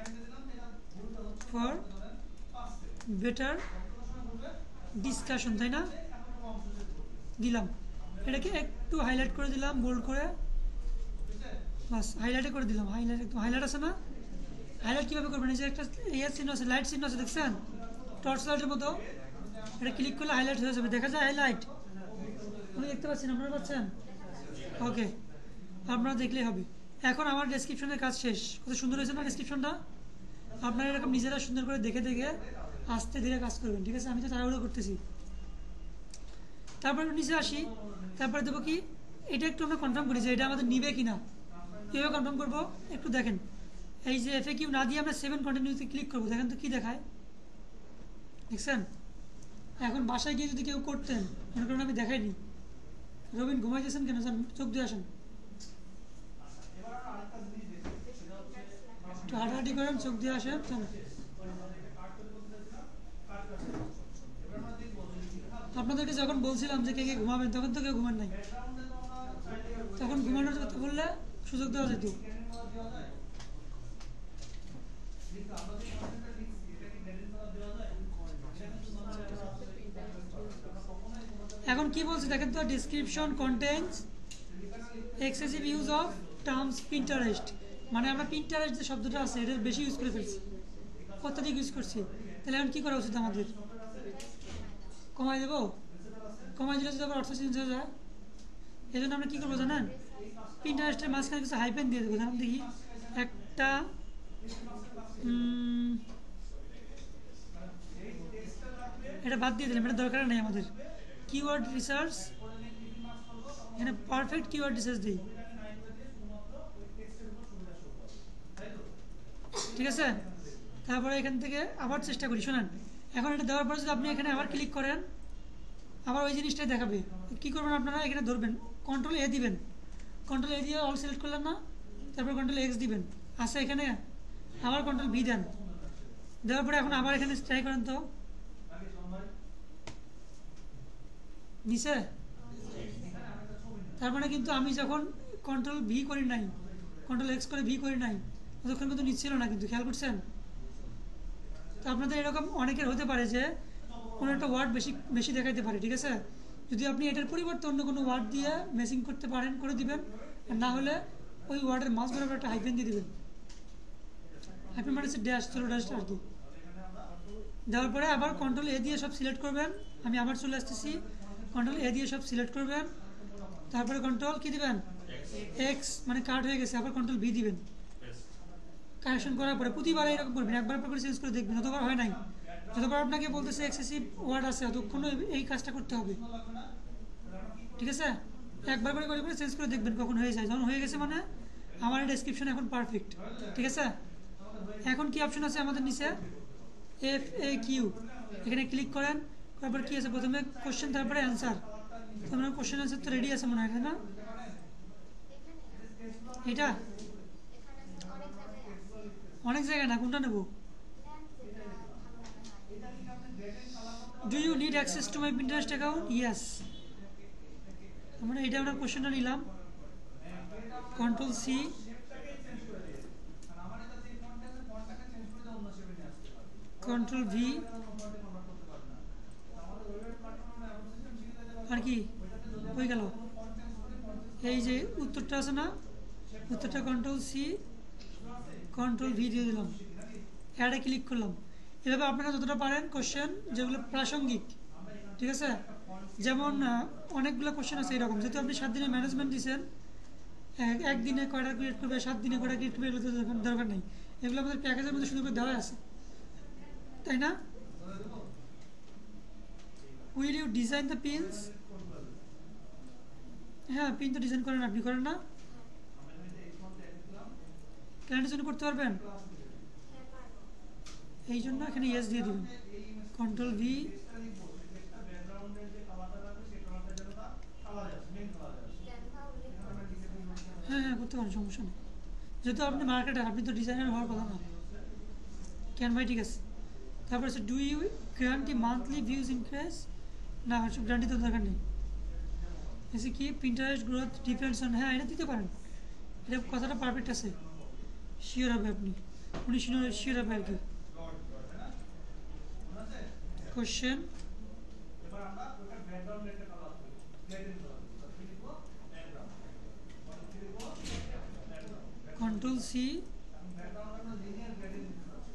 for better discussion, তাই না? দিলাম, এটাকে একটু হাইলাইট করে দিলাম বোল্ড করে, বাস হাইলাইটে করে দিলাম। হাইলাইট একদম হাইলাইট আছে না? হাইলাইট কীভাবে করবেন? এই যে একটা চিহ্ন আছে, লাইট চিহ্ন আছে, দেখছেন টর্চ লাইটের মতো, এটা ক্লিক করলে হাইলাইট হয়ে যাবে, দেখা যায় হাইলাইট। আমি দেখতে পাচ্ছেন, আপনারা পাচ্ছেন? ওকে, আপনারা দেখলেই হবে। এখন আমার ডেসক্রিপশনের কাজ শেষ। কত সুন্দর হয়েছে না ডেসক্রিপশনটা? আপনারা এরকম নিজেরা সুন্দর করে দেখে দেখে আস্তে ধীরে কাজ করবেন। ঠিক আছে, আমি তো তাড়াহুড়ো করতেছি। তারপরে নিচে আসি, তারপরে দেবো কি, এটা একটু আমরা কনফার্ম করি যে এটা আমাদের নিবে কি না। কীভাবে কনফার্ম করবো একটু দেখেন। এই যে FAQ না দিয়ে আমরা 7 কন্টিনিউতে ক্লিক করবো, দেখেন তো কী দেখায়, দেখছেন? এখন বাসায় গিয়ে যদি কেউ করতেন, মনে করেন আমি দেখাইনি, রবিন ঘুমাইতেছেন কেন, স্যার চোখ দিয়ে আসেন, একটু হাঁটাহাঁটি করেন, চোখ দিয়ে আসেন, চলো। আপনাদেরকে যখন বলছিলাম যে কে কে ঘুমাবেন, তখন তো কেউ ঘুমান নাই, তখন ঘুমানোর কথা বললে সুযোগ দেওয়া যেত। এখন কি বলছে দেখেন তো, description contents excessive use of terms Pinterest, মানে আমরা পিন্টারেস্ট যে শব্দটা আছে এটা বেশি ইউজ করে ফেলছি, অত্যাধিক ইউজ করছি। তাহলে এখন কী করা উচিত আমাদের? কমাই দেবো? কমাই দিলে যদি আবার অর্থ চেঞ্জ হয়ে যায়, এই জন্য আমরা কী করবো জানেন? পিন্টারেস্টের মাঝখানে কিছু হাইপেন দিয়ে দেবো। যেমন দেখি একটা এটা বাদ দিয়ে দিলাম, এটা দরকার নেই আমাদের। কিওয়ার্ড রিসার্চ, এখানে পারফেক্ট কিওয়ার্ড রিসার্চ দিই, ঠিক আছে? তারপরে এখান থেকে আবার চেষ্টা করি, শোনেন। এখন এটা দেওয়ার পরে যদি আপনি এখানে আবার ক্লিক করেন, আবার ওই জিনিসটাই দেখাবে। কী করবেন আপনারা? এখানে ধরবেন, Ctrl A দিবেন, Ctrl A দিয়ে অল সিলেক্ট করলেন না, তারপর Ctrl X দিবেন, আছে এখানে, আবার Ctrl V দেন, দেওয়ার পরে এখন আবার এখানে ট্রাই করেন তো, নিচে। তার মানে কিন্তু আমি যখন Ctrl V করি নাই, Ctrl X করে V করি নাই, ততক্ষণ কিন্তু নিচ্ছিল না, কিন্তু খেয়াল করছেন? তো আপনাদের এরকম অনেকের হতে পারে যে কোনো একটা ওয়ার্ড বেশি দেখাইতে পারে, ঠিক আছে? যদি আপনি এটার পরিবর্তে অন্য কোনো ওয়ার্ড দিয়ে ম্যাচিং করতে পারেন, করে দিবেন, আর না হলে ওই ওয়ার্ডের মাঝ বরাবর একটা হাইপেন দিয়ে দেবেন। হাইপেন মানে হচ্ছে ড্যাশ, ছোটো ড্যাশটা আর কি। দেওয়ার পরে আবার Ctrl A দিয়ে সব সিলেক্ট করবেন। আমি আবার চলে আসতেছি, Ctrl A দিয়ে সব সিলেক্ট করবেন, তারপরে Ctrl কি দিবেন? X, মানে কাট হয়ে গেছে, আবার Ctrl V দিবেন। কারেকশন করার পরে প্রতিবার এরকম করবেন, একবার করে চেঞ্জ করে দেখবেন, যতবার হয় নাই, যতবার আপনাকে বলতেছে এক্সেসিভ ওয়ার্ড আছে, ততক্ষণ এই কাজটা করতে হবে, ঠিক আছে? একবার করে করে চেঞ্জ করে দেখবেন কখন হয়ে যায়। যখন হয়ে গেছে মানে আমার ডেসক্রিপশন এখন পারফেক্ট, ঠিক আছে। এখন কি অপশন আছে আমাদের নিচে, FAQ, এখানে ক্লিক করেন। তারপর কি আছে, প্রথমে কোশ্চেন তারপরে অ্যান্সার। তোমার কোশ্চেন অ্যান্সার তো রেডি আছে মনে হয়, তাই না? এটা অনেক জায়গায় না, কোনটা নেব? Do you need access to my Pinterest account? Yes, আমরা এটা আমরা কোশ্চেনটা নিলাম, Ctrl+C, Ctrl+V, আর কি হয়ে গেল, এই যে উত্তরটা আছে না, উত্তরটা Ctrl+C, Ctrl+V দিয়ে দিলাম, অ্যাডে ক্লিক করলাম। এভাবে আপনারা যতটা পারেন কোশ্চেন যেগুলো প্রাসঙ্গিক, ঠিক আছে, যেমন অনেকগুলো কোশ্চেন আছে এরকম, যেহেতু আপনি 7 দিনের ম্যানেজমেন্ট দিচ্ছেন, একদিনে কয়টা ক্রিয়েট করবে, 7 দিনে কয়টা ক্রিয়েট করবে, এগুলো তো দরকার নেই, এগুলো আমাদের প্যাকেজের মধ্যে সুন্দর করে দেওয়া আছে, তাই না? Will you design the pins? হ্যাঁ, পিন তো ডিজাইন করেন, আপনি করেন না? কেন ডিজাইন করতে পারবেন? এই জন্য এখানে ইয়েস দিয়ে দিবেন, Ctrl+V, হ্যাঁ হ্যাঁ করতে পারেন, সমস্যা নেই, যেহেতু আপনি মার্কেটার, আপনি তো ডিজাইনার হওয়ার কথা না। কেন ভাই, ঠিক আছে। তারপর হচ্ছে do you guarantee monthly views increase? না, গ্যারান্টি তো দরকার নেই। এসে কি পিন্টারেস্ট গ্রোথ ডিপেন্ডস অন, হ্যাঁ এটা দিতে পারেন, এটা কথাটা পারফেক্ট আছে, শিওর হবে আপনি, উনি শিওর হবে আর কি। কোশ্চেন Ctrl+C,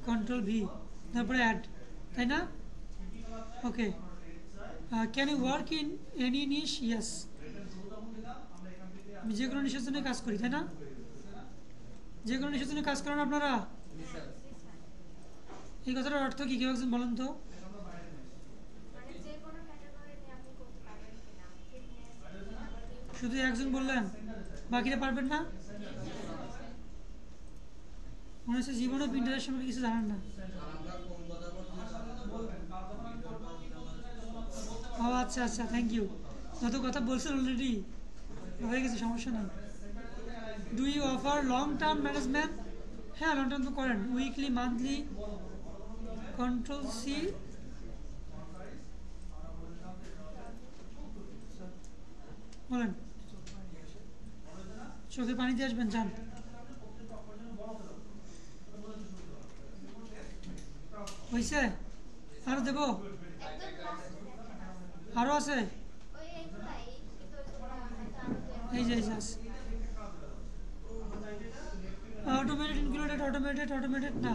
Ctrl+V, তারপরে অ্যাড, তাই না? Okay, can you work in any niche? Yes, আমি যে কোনো নিশের জন্য কাজ করি, তাই না? যে কোনো নিশের জন্য কাজ করেন আপনারা? এই কথাটার অর্থ কি, কেউ একজন বলেন তো? শুধু একজন বললেন, বাকিরা পারবেন না? মনে হচ্ছে জীবনে পিন্টারেস্ট সম্পর্কে কিছু জানেন না। ও আচ্ছা আচ্ছা, থ্যাংক ইউ, যত কথা বলছেন অলরেডি হয়ে গেছে, সমস্যা নেই। Do you offer long term management? হ্যাঁ, লং টার্ম তো করেন, উইকলি, মান্থলি, Ctrl+C, বলেন। চোখে পানি দিয়ে আসবেন, যান। হয়েছে? আরো দেব? আরো আছে? এই যে আছে অটোমেটেড, ইনক্লুডেড, অটোমেটেড না,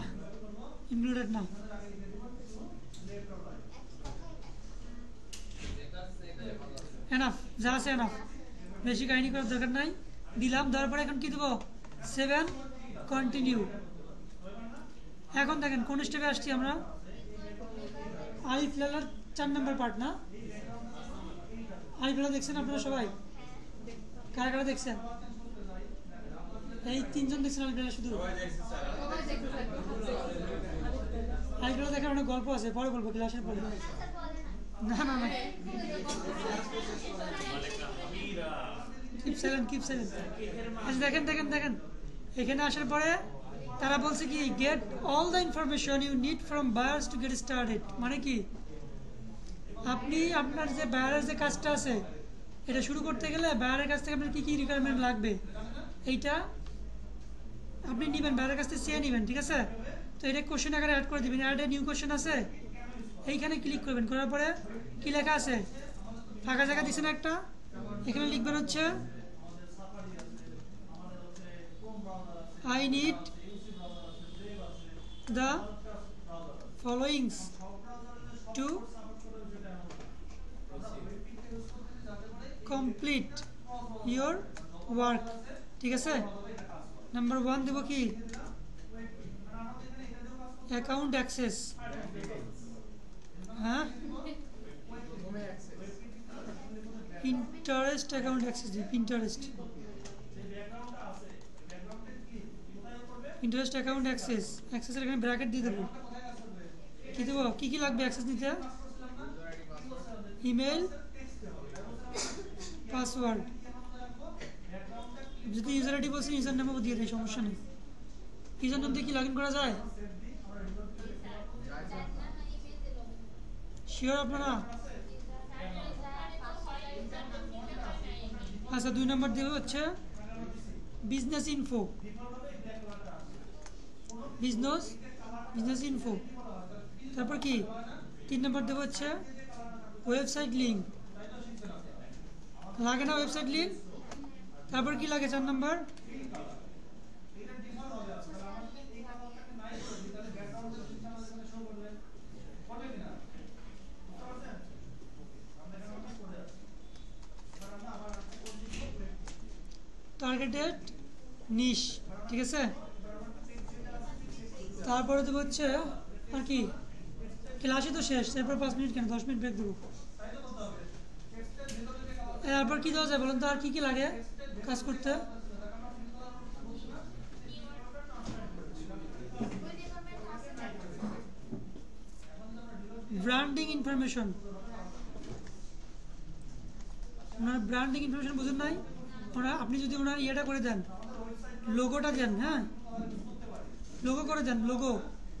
ইনক্লুডেড না। এনাফ, যা আছে এনাফ, বেশি কাহিনী করার দরকার নাই, দিলাম। দেওয়ার পরে এখন কি দেবো, 7, কন্টিনিউ। এখন দেখেন কোন স্টেপে আসছি আমরা, আলিফ লালার 4 নম্বর পার্ট না? আলিফ লালা দেখছেন আপনারা সবাই? কারা কারা দেখছেন? এই 3 জন দেখছেন আলিফ লালা শুধু? আলিফ লালা দেখার অনেক গল্প আছে, পরে বলবো ক্লাসের পরে। না না না, কিপ সাইলেন্ট, কিপ সাইলেন্ট। আচ্ছা দেখেন দেখেন দেখেন, এখানে আসার পরে তারা বলছে কি, get all the information you need from buyers to get started. মানে কি, আপনি আপনার যে বায়ারের যে কাজটা আছে, এটা শুরু করতে গেলে বায়ারের কাছ থেকে আপনার কী কী রিকোয়ারমেন্ট লাগবে, এইটা আপনি নেবেন, বায়ারের কাছ থেকে চেয়ে নেবেন, ঠিক আছে? তো এটা কোশ্চেন আকারে অ্যাড করে দেবেন, অ্যাড এ নিউ কোশ্চেন আছে, এইখানে ক্লিক করবেন, করার পরে কী লেখা আছে, ফাঁকা জায়গা দিচ্ছেন একটা, এখানে লিখবেন হচ্ছে I need the followings to complete your work, ঠিক আছে? নাম্বার 1 দেব কি, অ্যাকাউন্ট অ্যাক্সেস, হ্যাঁ, পিন্টারেস্ট অ্যাকাউন্ট অ্যাক্সেস দিই, পিন্টারেস্ট। ইন্টারেস্ট অ্যাকাউন্ট অ্যাক্সেস, অ্যাক্সেসের এখানে ব্র্যাকেট দিয়ে দেবো। কী দেবো, কী কী লাগবে অ্যাক্সেস নিতে? ইমেল, পাসওয়ার্ড, যদি ইউজার আইডি বলছি ইউজার নামও দিয়ে দিই, সমস্যা নেই। ইউজার নাম দিয়ে কি লগ ইন করা যায়? শিওর আপনারা? আচ্ছা 2 নম্বর দেবে হচ্ছে বিজনেস ইনফো, বিজনেস ইনফো। তারপর কি 3 নম্বর দেবো হচ্ছে ওয়েবসাইট লিঙ্ক, লাগে না ওয়েবসাইট লিঙ্ক? তারপর কি লাগে 4 নম্বর? টার্গেটেড নিশ, ঠিক আছে। তারপরে দেবো হচ্ছে আর কি, ক্লাসই তো শেষ, এরপর 5 মিনিট কেন, 10 মিনিট ব্রেক দেবো। এরপর কী দেওয়া যায় বলুন তো, আর কী কী লাগে কাজ করতে? ব্র্যান্ডিং ইনফরমেশন, ওনার ব্র্যান্ডিং ইনফরমেশন বুঝুন নাই? ওরা আপনি যদি ওনার ইয়েটা করে দেন, লোগোটা দেন, হ্যাঁ লোগো করে দেন, লোগো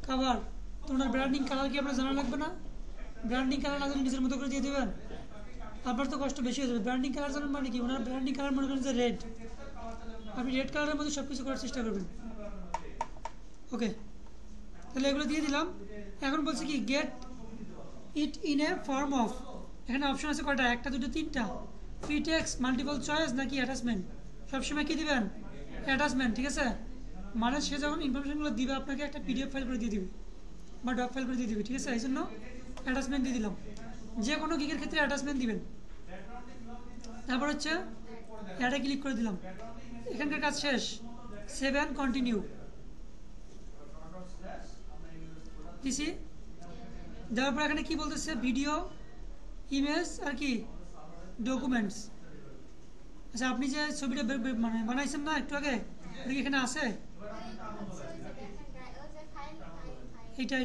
কাভার, তো ওনার ব্র্যান্ডিং কালার কি আপনার জানা লাগবে না? ব্র্যান্ডিং কালার না জানেন নিজের মতো করে দিয়ে দেবেন, আপনার তো কষ্ট বেশি হয়ে যাবে। ব্র্যান্ডিং কালার জানেন মানে কি, ওনার ব্র্যান্ডিং কালার মনে করেন যে রেড, আপনি রেড কালারের মধ্যে সব কিছু করার চেষ্টা করবেন। ওকে, তাহলে এগুলো দিয়ে দিলাম। এখন বলছে কি get it in a form of, এখানে অপশন আছে কয়টা, 1 2 3 ফ্রি টেক্সট, মাল্টিপল চয়েস নাকি অ্যাটাচমেন্ট? সবসময় কি দিবেন? অ্যাটাচমেন্ট, ঠিক আছে। মানে সে যখন ইনফরমেশনগুলো দিবে আপনাকে একটা পিডিএফ ফাইল করে দিয়ে দিবে বা ডক ফাইল করে দিয়ে দিবে, ঠিক আছে। এই জন্য অ্যাটাচমেন্ট দিয়ে দিলাম, যে কোনো গিগের ক্ষেত্রে অ্যাটাচমেন্ট দিবেন। তারপর হচ্ছে অ্যাডে ক্লিক করে দিলাম, এখানকার কাজ শেষ। 7 কন্টিনিউ দিছি, দেওয়ার পর এখানে কি বলতেছে, ভিডিও, ইমেজ আর কি ডকুমেন্টস। আচ্ছা আপনি যে ছবিটা মানে বানাইছেন না একটু আগে, ওটা কি এখানে আছে? এইটা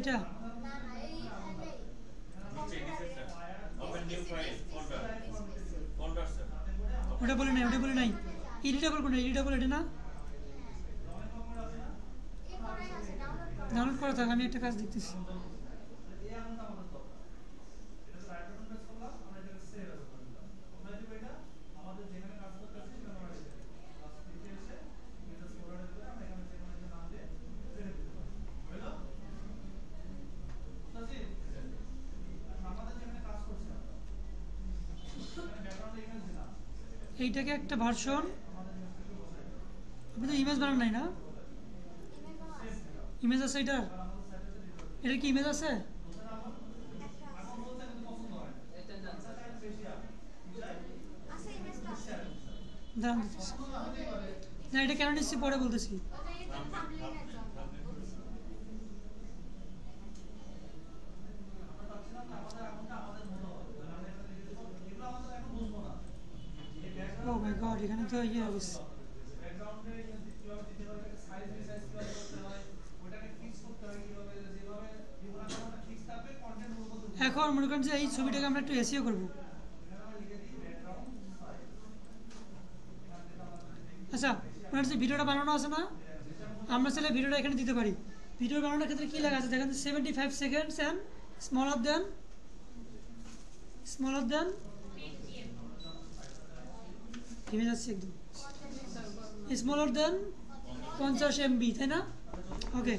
ওটা বলে নাই, এডিটেবল কোনটা? এডিটেবল এটা না, ডাউনলোড করা থাকে। আমি একটা কাজ দেখতেছি, এইটাকে একটা ভার্সন। আপনি তো ইমেজ বানান নাই না? ইমেজ আছে এটার? এটার কি ইমেজ আছে? না এটা কেন নিচ্ছি পরে বলতেছি। ও মাই গড, এখানে তো ইয়ে অবস্থা। এখন মনে করেন যে এই ছবিটাকে আমরা একটু এসিও করবো। আচ্ছা ওনার যে ভিডিওটা বানানো আছে না, আমরা চাইলে ভিডিওটা এখানে দিতে পারি। ভিডিও বানানোর ক্ষেত্রে কী লেখা আছে দেখেন, 75 সেকেন্ডস অ্যান্ড স্মলার দেন থেমে যাচ্ছে একদম, স্মলার দেন 50 MB, তাই না? ওকে,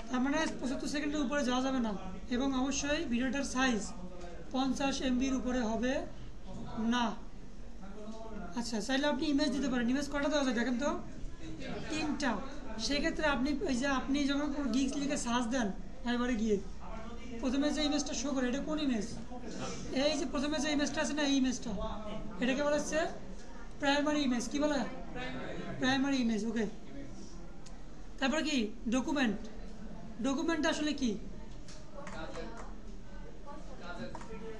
তার মানে 75 সেকেন্ডের উপরে যাওয়া যাবে না, এবং অবশ্যই ভিডিওটার সাইজ 50 MBর উপরে হবে না। আচ্ছা চাইলে আপনি ইমেজ দিতে পারেন। ইমেজ কটা দেওয়া যায় দেখেন তো? 3টা। সেক্ষেত্রে আপনি এই যে আপনি যখন কোনো গিগস লিখে সার্চ দেন এবারে গিয়ে প্রথমে যে ইমেজটা শো করে, এটা কোন ইমেজ? এই যে প্রথমে যে ইমেজটা আছে না, এই ইমেজটা, এটাকে বলা হচ্ছে প্রাইমারি ইমেজ। কি বলে? Primary image. ওকে, তারপরে কি ডকুমেন্ট আসলে কি?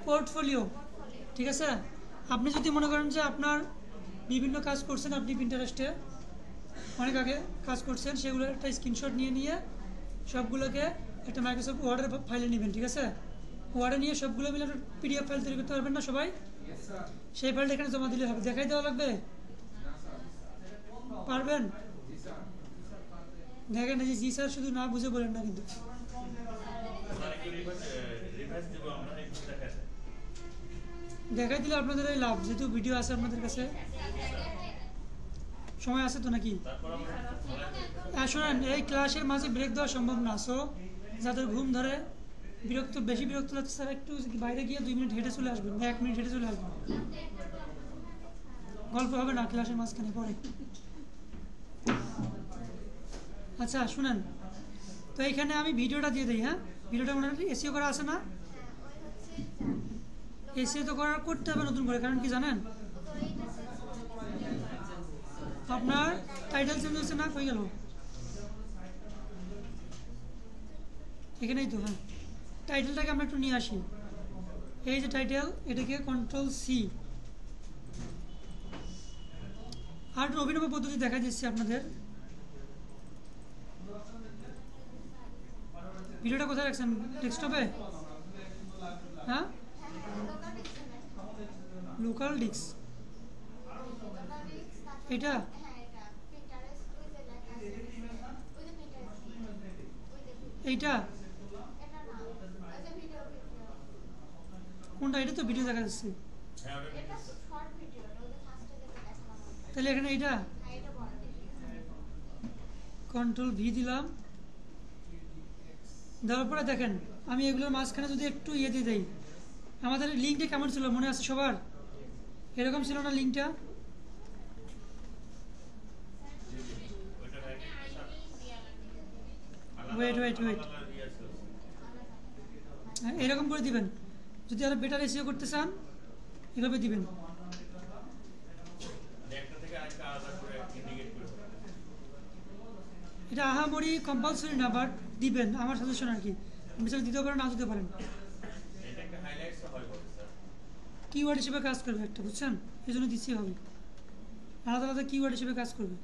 পোর্টফোলিও, ঠিক আছে। আপনি যদি মনে করেন যে আপনার বিভিন্ন কাজ করছেন, আপনি পিন্টারেস্টে অনেক আগে কাজ করছেন সেগুলো একটা স্ক্রিনশট নিয়ে সবগুলোকে একটা মাইক্রোসফট ওয়ার্ডের ফাইলে নেবেন, ঠিক আছে? ওয়ার্ডে নিয়ে সবগুলো মিলে একটা পিডিএফ ফাইল তৈরি করতে পারবেন না সবাই? সেই ফাইলটা এখানে জমা দিলে হবে। দেখাই দেওয়া লাগবে? পারবেন? দেখেন এই যে জি স্যার শুধু না বুঝে বলেন না কিন্তু। দেখাই দিলে আপনাদের এই লাভ, যেহেতু ভিডিও আছে আপনাদের কাছে। সময় আছে তো নাকি? শোনেন, এই ক্লাসের মাঝে ব্রেক দেওয়া সম্ভব না। সো যাদের ঘুম ধরে, বেশি বিরক্ত লাগছে স্যার, একটু বাইরে গিয়ে 2 মিনিট হেঁটে চলে আসবেন বা 1 মিনিট হেঁটে চলে আসবেন। গল্প হবে না ক্লাসের মাঝখানে পরে। আচ্ছা শুনেন, তো এইখানে আমি ভিডিওটা দিয়ে দিই। হ্যাঁ, ভিডিওটা মোটামুটি এসিও করা আছে না? এসিও তো করতে হবে নতুন করে, কারণ কি জানেন, আপনার টাইটেল চেঞ্জ হচ্ছে না, কই গেল? এখানেই তো। হ্যাঁ, টাইটেলটাকে আমরা একটু নিয়ে আসি। এই যে টাইটেল, এটাকে Ctrl+C। আর একটা অভিনব পদ্ধতি দেখা দিচ্ছি আপনাদের। ভিডিওটা কোথায় রাখছেন? ডেস্কটপে? হ্যাঁ, লোকাল ডিস্ক। এটা এইটা কোনটা? এটা তো ভিডিও দেখা যাচ্ছে। তাহলে এখানে এইটা Ctrl+V দিলাম। দেওয়ার পরে দেখেন, আমি এগুলোর মাঝখানে যদি একটু ইয়ে দিয়ে দিই, আমাদের লিঙ্কটা কেমন ছিল মনে আছে সবার? এরকম ছিল না লিঙ্কটা? ওয়েট, এরকম করে দিবেন। যদি আরো বেটার এসিও করতে চান এভাবে দিবেন। এটা আহামরি কম্পালসরি না, বাট দিবেন, আমার সাজেশন আর কি। মিসাল দিতে পারেন, না দিতে পারেন। কিওয়ার্ড হিসেবে কাজ করবে একটা, বুঝছেন? এই জন্য দিচ্ছি হবে, আলাদা আলাদা কিওয়ার্ড হিসেবে কাজ করবে।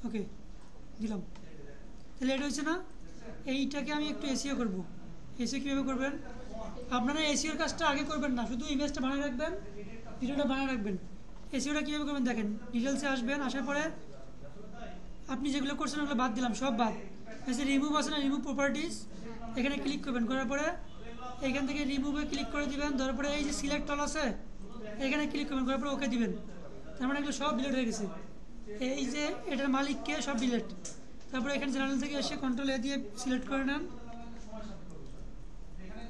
ওকে, দিলাম। তাহলে এটা হচ্ছে না, এইটাকে আমি একটু এসিও করব। এসিও কীভাবে করবেন? আপনারা এসিওর কাজটা আগে করবেন না, শুধু ইমেজটা বানিয়ে রাখবেন, ভিডিওটা বানিয়ে রাখবেন। এসিওটা কীভাবে করবেন দেখেন, ডিটেলসে আসবেন। আসার পরে আপনি যেগুলো করছেন ওগুলো বাদ দিলাম, সব বাদ। এসে রিমুভ আছে না, রিমুভ প্রপার্টিস, এখানে ক্লিক করবেন। করার পরে এখান থেকে রিমুভে ক্লিক করে দিবেন। তারপরে এই যে সিলেক্ট অল আছে, এখানে ক্লিক করবেন। করার পরে ওকে দিবেন। তার মানে এগুলো সব ডিলেট হয়ে গেছে। এই যে এটার মালিককে, সব ডিলেট। তারপরে এখানে জেনারেল থেকে এসে Ctrl+A দিয়ে সিলেক্ট করে নেন,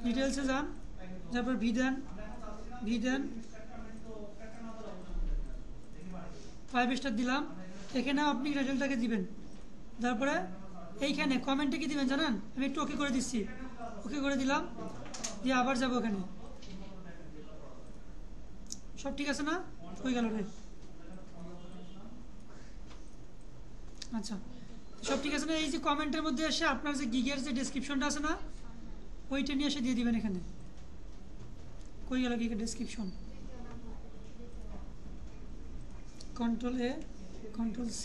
ডিটেলসে যান, তারপর ভি দেন, 5 স্টার দিলাম। এখানে আপনি টাইটেলটাকে দিবেন। তারপরে এইখানে কমেন্টে কি দিবেন জানেন? আমি একটু ওকে করে দিচ্ছি, ওকে করে দিলাম, দিয়ে আবার যাবো ওখানে। সব ঠিক আছে না? হয়ে গেল রে। আচ্ছা, সব ঠিক আছে না? এই যে কমেন্টের মধ্যে এসে আপনার যে গিগের যে ডেসক্রিপশনটা আছে না, ওইটা নিয়ে এসে দিয়ে দিবেন এখানে। কই গেল গিগের ডেসক্রিপশন? Ctrl+A, Ctrl+C।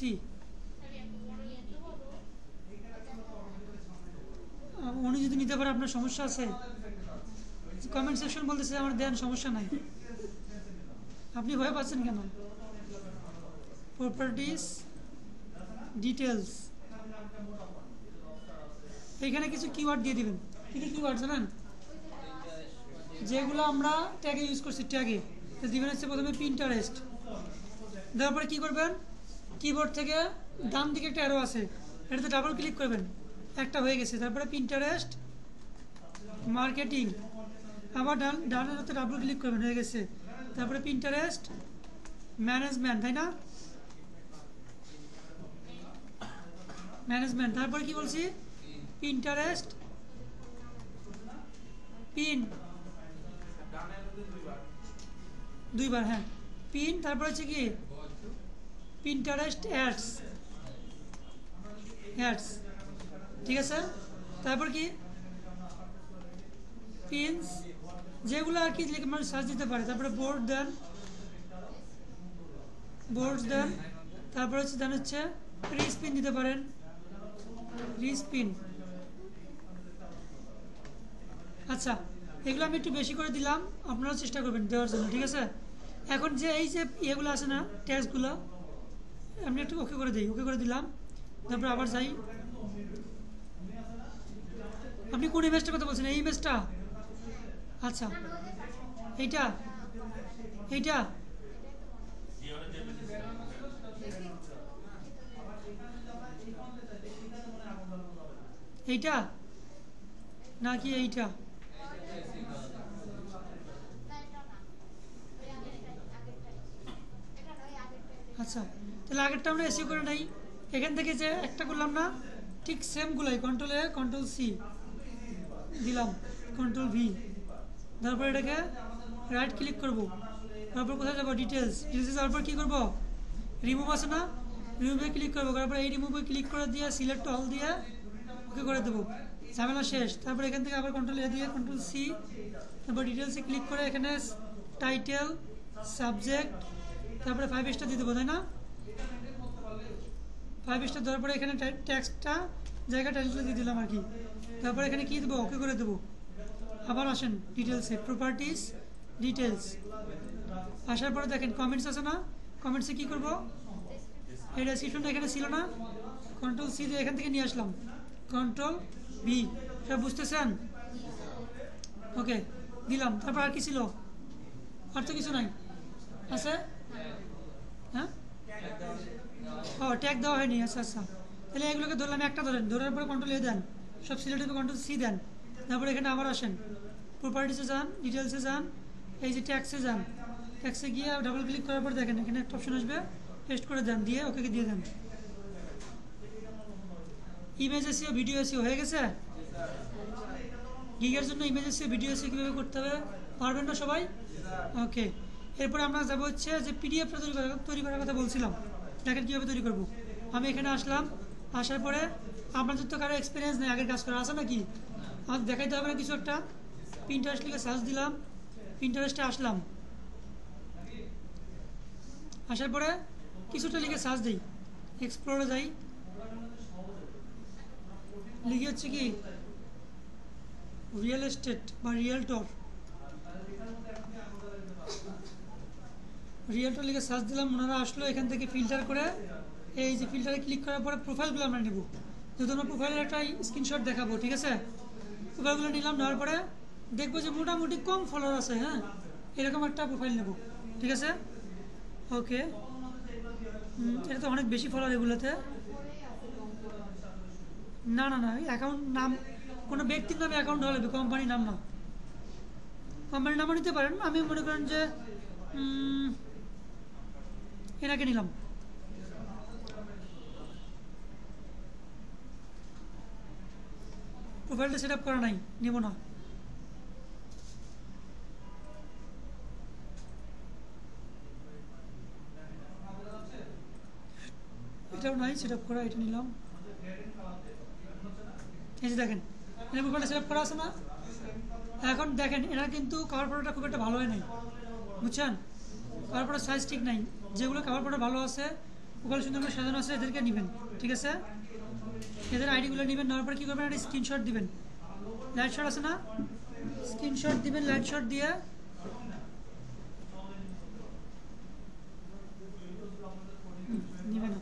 উনি যদি নিতে পারে, আপনার সমস্যা আছে? কমেন্ট সেকশন বলতেছে আমার দেন, সমস্যা নাই। আপনি ভয় পাচ্ছেন কেন? প্রপার্টিস, ডিটেলস, এইখানে কিছু কিওয়ার্ড দিয়ে দিবেন। কি কি কিওয়ার্ড জানেন? যেগুলো আমরা ট্যাগে ইউজ করছি, ট্যাগে দিবেন হচ্ছে প্রথমে পিন্টারেস্ট। দেওয়ার পরে কী করবেন, কিবোর্ড থেকে ডান দিকে একটা অ্যারো আছে, এটাতে ডাবল ক্লিক করবেন, একটা হয়ে গেছে। তারপরে পিন্টারেস্ট মার্কেটিং, আবার ডানের হাতে ডাবল ক্লিক করবেন, হয়ে গেছে। তারপরে পিন্টারেস্ট ম্যানেজমেন্ট, তাই না? ম্যানেজমেন্ট। তারপরে কি বলছি? পিন্টারেস্ট পিন, দুইবার, হ্যাঁ, পিন। তারপরে হচ্ছে কি পিন্টারেস্ট অ্যাডস, ঠিক আছে। তারপর কি পিনস যেগুলো আর কি মানুষ সার্চ দিতে পারে। তারপরে বোর্ড দেন, বোর্ডস দেন, তারপরে হচ্ছে দেন হচ্ছে রিস্পিন দিতে পারেন, রিস্পিন। আচ্ছা, এগুলো আমি একটু বেশি করে দিলাম, আপনারাও চেষ্টা করবেন দেওয়ার জন্য, ঠিক আছে? এখন যে এই যে ইয়েগুলো আছে না, ট্যাক্সগুলো, আমি একটু ওকে করে দিই, ওকে করে দিলাম। তারপর আবার যাই। আপনি কোন ইমেজটার কথা বলছেন? এই ইমেজটা? আচ্ছা, এইটা, এইটা এইটা নাকি এইটা? আচ্ছা, তাহলে আগেরটা আমরা এসিও করে নাই। এখান থেকে যে একটা করলাম না, ঠিক সেমগুলাই কন্ট্রোল এ কন্ট্রোল সি দিলাম, কন্ট্রোল ভি, তারপর এটাকে রাইট ক্লিক করব। তারপর কোথায় যাবো? ডিটেলস। ডিটেলসে যাওয়ার পর কী করবো? রিমুভ আছে না, রিমুভে ক্লিক করবো। তারপর এই রিমুভে ক্লিক করে দিয়ে সিলেক্ট অল দিয়ে ওকে করে দেবো, ঝামেলা শেষ। তারপর এখান থেকে আবার কন্ট্রোল এ দিয়ে কন্ট্রোল সি, তারপর ডিটেলসে ক্লিক করে এখানে টাইটেল, সাবজেক্ট, তারপরে 5 স্টার দিয়ে দেবো, তাই না? 5 স্টার দেওয়ার পরে এখানে ট্যাক্সটা জায়গা টাইটেলটা দিয়ে দিলাম আর কি। তারপরে এখানে কী দেবো? ওকে করে দেবো। আবার আসেন ডিটেলসে, প্রপার্টিস, ডিটেলস। আসার পরে দেখেন কমেন্টস আছে না, কমেন্টসে কী করবো? এই ডেসক্রিপশনটা এখানে ছিল না, কন্ট্রোল সি দিয়ে এখান থেকে নিয়ে আসলাম, কন্ট্রোল ভি। সব বুঝতেছেন? ওকে দিলাম। তারপর আর কি ছিল? আর তো কিছু নাই আছে। হ্যাঁ, ও ট্যাগ দেওয়া হয়নি। আচ্ছা আচ্ছা, তাহলে এগুলোকে ধরলাম, একটা ধরেন, ধরার পরে কন্ট্রোল এ দেন, সব সিলেক্ট হবে, কন্ট্রোল সি দেন। তারপরে এখানে আবার আসেন, প্রপার্টিসে যান, ডিটেলসে যান, এই যে ট্যাক্সে যান, ট্যাক্সে গিয়ে ডাবল ক্লিক করার পর দেখেন এখানে একটা অপশন আসবে, পেস্ট করে দেন, দিয়ে ওকে দিয়ে দেন। ইমেজ এসিও, ভিডিও এসিও হয়ে গেছে। গিগের জন্য ইমেজ এসিও, ভিডিও এসিও কীভাবে করতে হবে পারবেন না সবাই? ওকে, এরপরে আমরা যাবো হচ্ছে যে পিডিএফটা তৈরি করার কথা বলছিলাম। দেখেন কীভাবে তৈরি করবো। আমি এখানে আসলাম, আসার পরে আপনাদের তো কারো এক্সপিরিয়েন্স নেই আগের কাজ করা, আছে নাকি? আমাকে দেখাইতে হবে না কিছু একটা। পিন্টারেস্ট লিখে সার্চ দিলাম, পিন্টারেস্টে আসলাম, আসার পরে কিছুটা লিখে সার্চ দিই, এক্সপ্লোরে যাই, লিখে হচ্ছে কি রিয়েল এস্টেট বা রিয়েলটর, রিয়েলটর লিখে সার্চ দিলাম, ওনারা আসলো। এখান থেকে ফিল্টার করে, এই যে ফিল্টারে ক্লিক করার পরে প্রোফাইলগুলো আমরা নেব, যেহেতু আমরা প্রোফাইলের একটা স্ক্রিনশট দেখাবো, ঠিক আছে? প্রোফাইলগুলো নিলাম, নেওয়ার পরে দেখবো যে মোটামুটি কম ফলোয়ার আছে, হ্যাঁ, এরকম একটা প্রোফাইল নেব, ঠিক আছে? ওকে, এটা তো অনেক বেশি ফলোয়ার এগুলোতে। না না না, অ্যাকাউন্ট নাম কোনো ব্যক্তির নামে অ্যাকাউন্ট হলে, কোম্পানির নাম না। কোম্পানির নামও নিতে পারেন, আমি মনে করেন যে এনাকে নিলাম। প্রোফাইলটা সেট আপ করা নাই, নেব না। এটাও নাই সেট আপ করা, এটা নিলাম। এই যে দেখেন, এর প্রোফাইলটা সেট আপ করা আছে না? এখন দেখেন এরা কিন্তু কাভার ফটোটা খুব একটা ভালো হয় নাই, বুঝছেন? কাভার ফটোর সাইজ ঠিক নাই। যেগুলো কাভার ফটো ভালো আছে, প্রোফাইল সুন্দর করে সাজানো আছে, এদেরকে নেবেন, ঠিক আছে? এদের আইডিগুলো নেবেন, নেওয়ার পরে কী করবেন? একটা স্ক্রিনশট দিবেন, লাইট শট আছে না, স্ক্রিনশট দিবেন, লাইট শট দিয়ে নিবে না,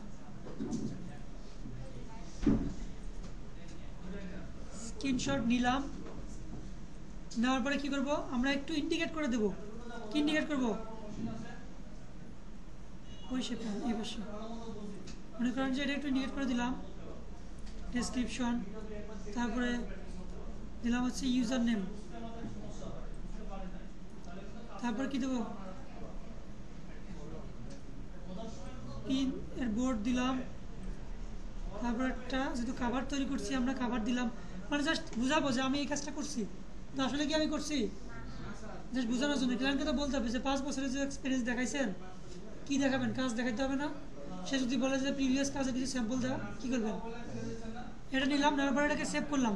স্ক্রিনশট নিলাম। নেওয়ার পরে কী করবো? আমরা একটু ইন্ডিকেট করে দেবো। কি ইন্ডিকেট করবো? ওই শেপে, এই পাশে মনে করেন যে এটা একটু ইন্ডিকেট করে দিলাম, ডেসক্রিপশন, তারপরে দিলাম হচ্ছে ইউজার নেম, তারপর কি দেবো? পিন এর বোর্ড দিলাম, তারপর একটা যেহেতু কাভার তৈরি করছি আমরা, কাভার দিলাম, মানে জাস্ট বুঝাবো যে আমি এই কাজটা করছি। তো আসলে কি আমি করছি? জাস্ট বোঝানোর জন্য। ক্লায়েন্টকে তো বলতে হবে যে 5 বছরের যে এক্সপিরিয়েন্স দেখাইছেন, কী দেখাবেন? কাজ দেখাইতে হবে না? সে যদি বলে যে প্রিভিয়াস কাজে কিছু স্যাম্পল দেওয়া, কী করবেন? এটা নিলাম, নেওয়ার পরে এটাকে সেভ করলাম।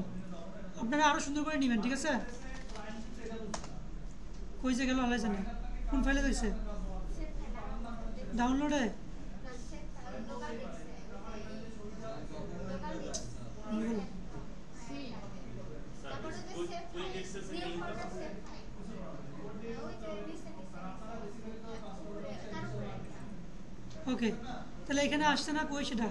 আপনারা আরও সুন্দর করে নেবেন, ঠিক আছে? কই যে গেল আল্লাহ জানে। কোন ফাইলে রয়েছে? ডাউনলোডে? ওকে, তাহলে এখানে আসছে না, কই সেটা?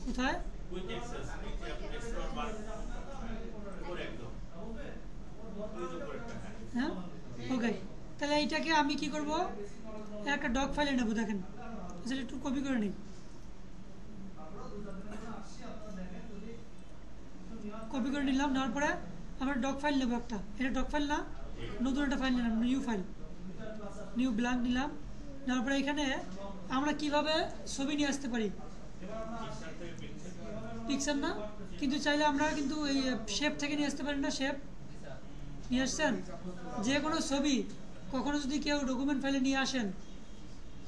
কোথায়? হ্যাঁ, ওকে, তাহলে এইটাকে আমি কি করব, একটা ডক ফাইলে নেব। দেখেন আসলে একটু কপি করে নিই, কপি করে নিলাম। নেওয়ার পরে আমরা ডক ফাইল নেব একটা। এটা ডক ফাইল না, নতুন একটা ফাইল নিলাম, নিউ ফাইল, নিউ ব্ল্যাঙ্ক নিলাম। নেওয়ার পরে এখানে আমরা কিভাবে ছবি নিয়ে আসতে পারি, পিকচার না, কিন্তু চাইলে আমরা কিন্তু এই শেপ থেকে নিয়ে আসতে পারি না। শেপ নিয়ে আসছেন, যে কোনো ছবি কখনো যদি কেউ ডকুমেন্ট ফাইলে নিয়ে আসেন,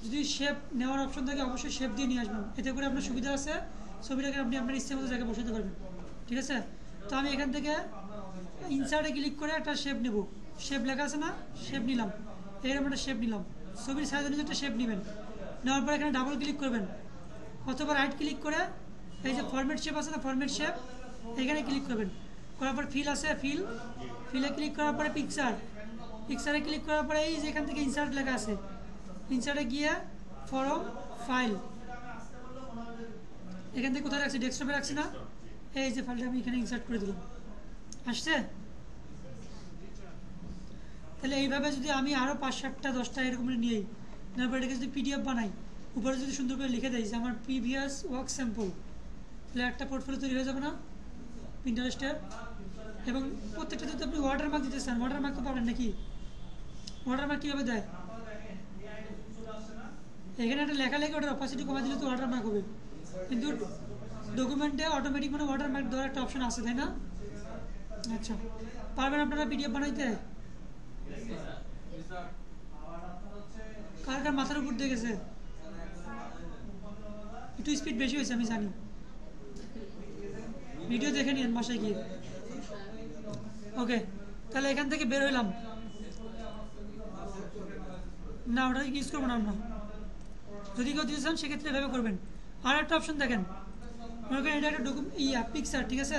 যদি শেপ নেওয়ার অপশন থাকে অবশ্যই শেপ দিয়ে নিয়ে আসবেন। এতে করে আপনার সুবিধা আছে, ছবিটাকে আপনি আপনার ইচ্ছে মতো জায়গায় বসাতে পারবেন। ঠিক আছে, তো আমি এখান থেকে ইনসার্টে ক্লিক করে একটা শেপ নেব। শেপ লেখা আছে না, শেপ নিলাম, এরকম একটা শেপ নিলাম। ছবির সাইজ অনুযায়ী একটা শেপ নেবেন। নেওয়ার পর এখানে ডাবল ক্লিক করবেন, অথবা রাইট ক্লিক করে এই যে ফরম্যাট শেপ আছে না, ফরম্যাট শেপ, এখানে ক্লিক করবেন। করার পর ফিল আছে, ফিলে ক্লিক করার পরে পিকচারে ক্লিক করার পরে এই যে এখান থেকে ইনসার্ট লেখা আছে, ইনসার্টে গিয়ে ফরম ফাইল, এখান থেকে কোথায় রাখছি, ডেস্কটপে রাখছি না, এই যে ফাইলটা আমি এখানে ইনসার্ট করে দিলাম। আসছে? তাহলে এইভাবে যদি আমি আরও 5-7টা 10টা এরকম নিয়েই, তারপর এটাকে যদি পিডিএফ বানাই, উপরে যদি সুন্দর করে লিখে দেয় যে আমার প্রিভিয়াস ওয়ার্ক স্যাম্পল, তাহলে একটা পোর্টফোলিও তৈরি হয়ে যাবে না পিন্টারেস্টের। এবং প্রত্যেকটা যদি আপনি ওয়াটারমার্ক দিতে চান, ওয়াটারমার্ক তো পাবেন নাকি? ওয়াটারমার্ক কীভাবে দেয়? এখানে একটা লেখা লেগে ওটার অপাসিটি কমা দিলে তো ওয়াটারমার্ক হবে, কিন্তু ডকুমেন্টে অটোমেটিক মানে ওয়াটারমার্ক দেওয়ার একটা অপশন আছে, তাই না? আচ্ছা, পারবেন আপনারা পিডিএফ বানাইতে? কার কার মাথার উপর দিয়ে গেছে? একটু স্পিড বেশি হয়েছে আমি জানি, ভিডিও দেখে নিন বাসায় গিয়ে। ওকে, তাহলে এখান থেকে বের হইলাম না, ওটা ইউজ করবো না আমরা। যদি কেউ দিতে চান সেক্ষেত্রে এভাবে করবেন। আর একটা অপশন দেখেন, মনে করেন এটা একটা পিকচার, ঠিক আছে?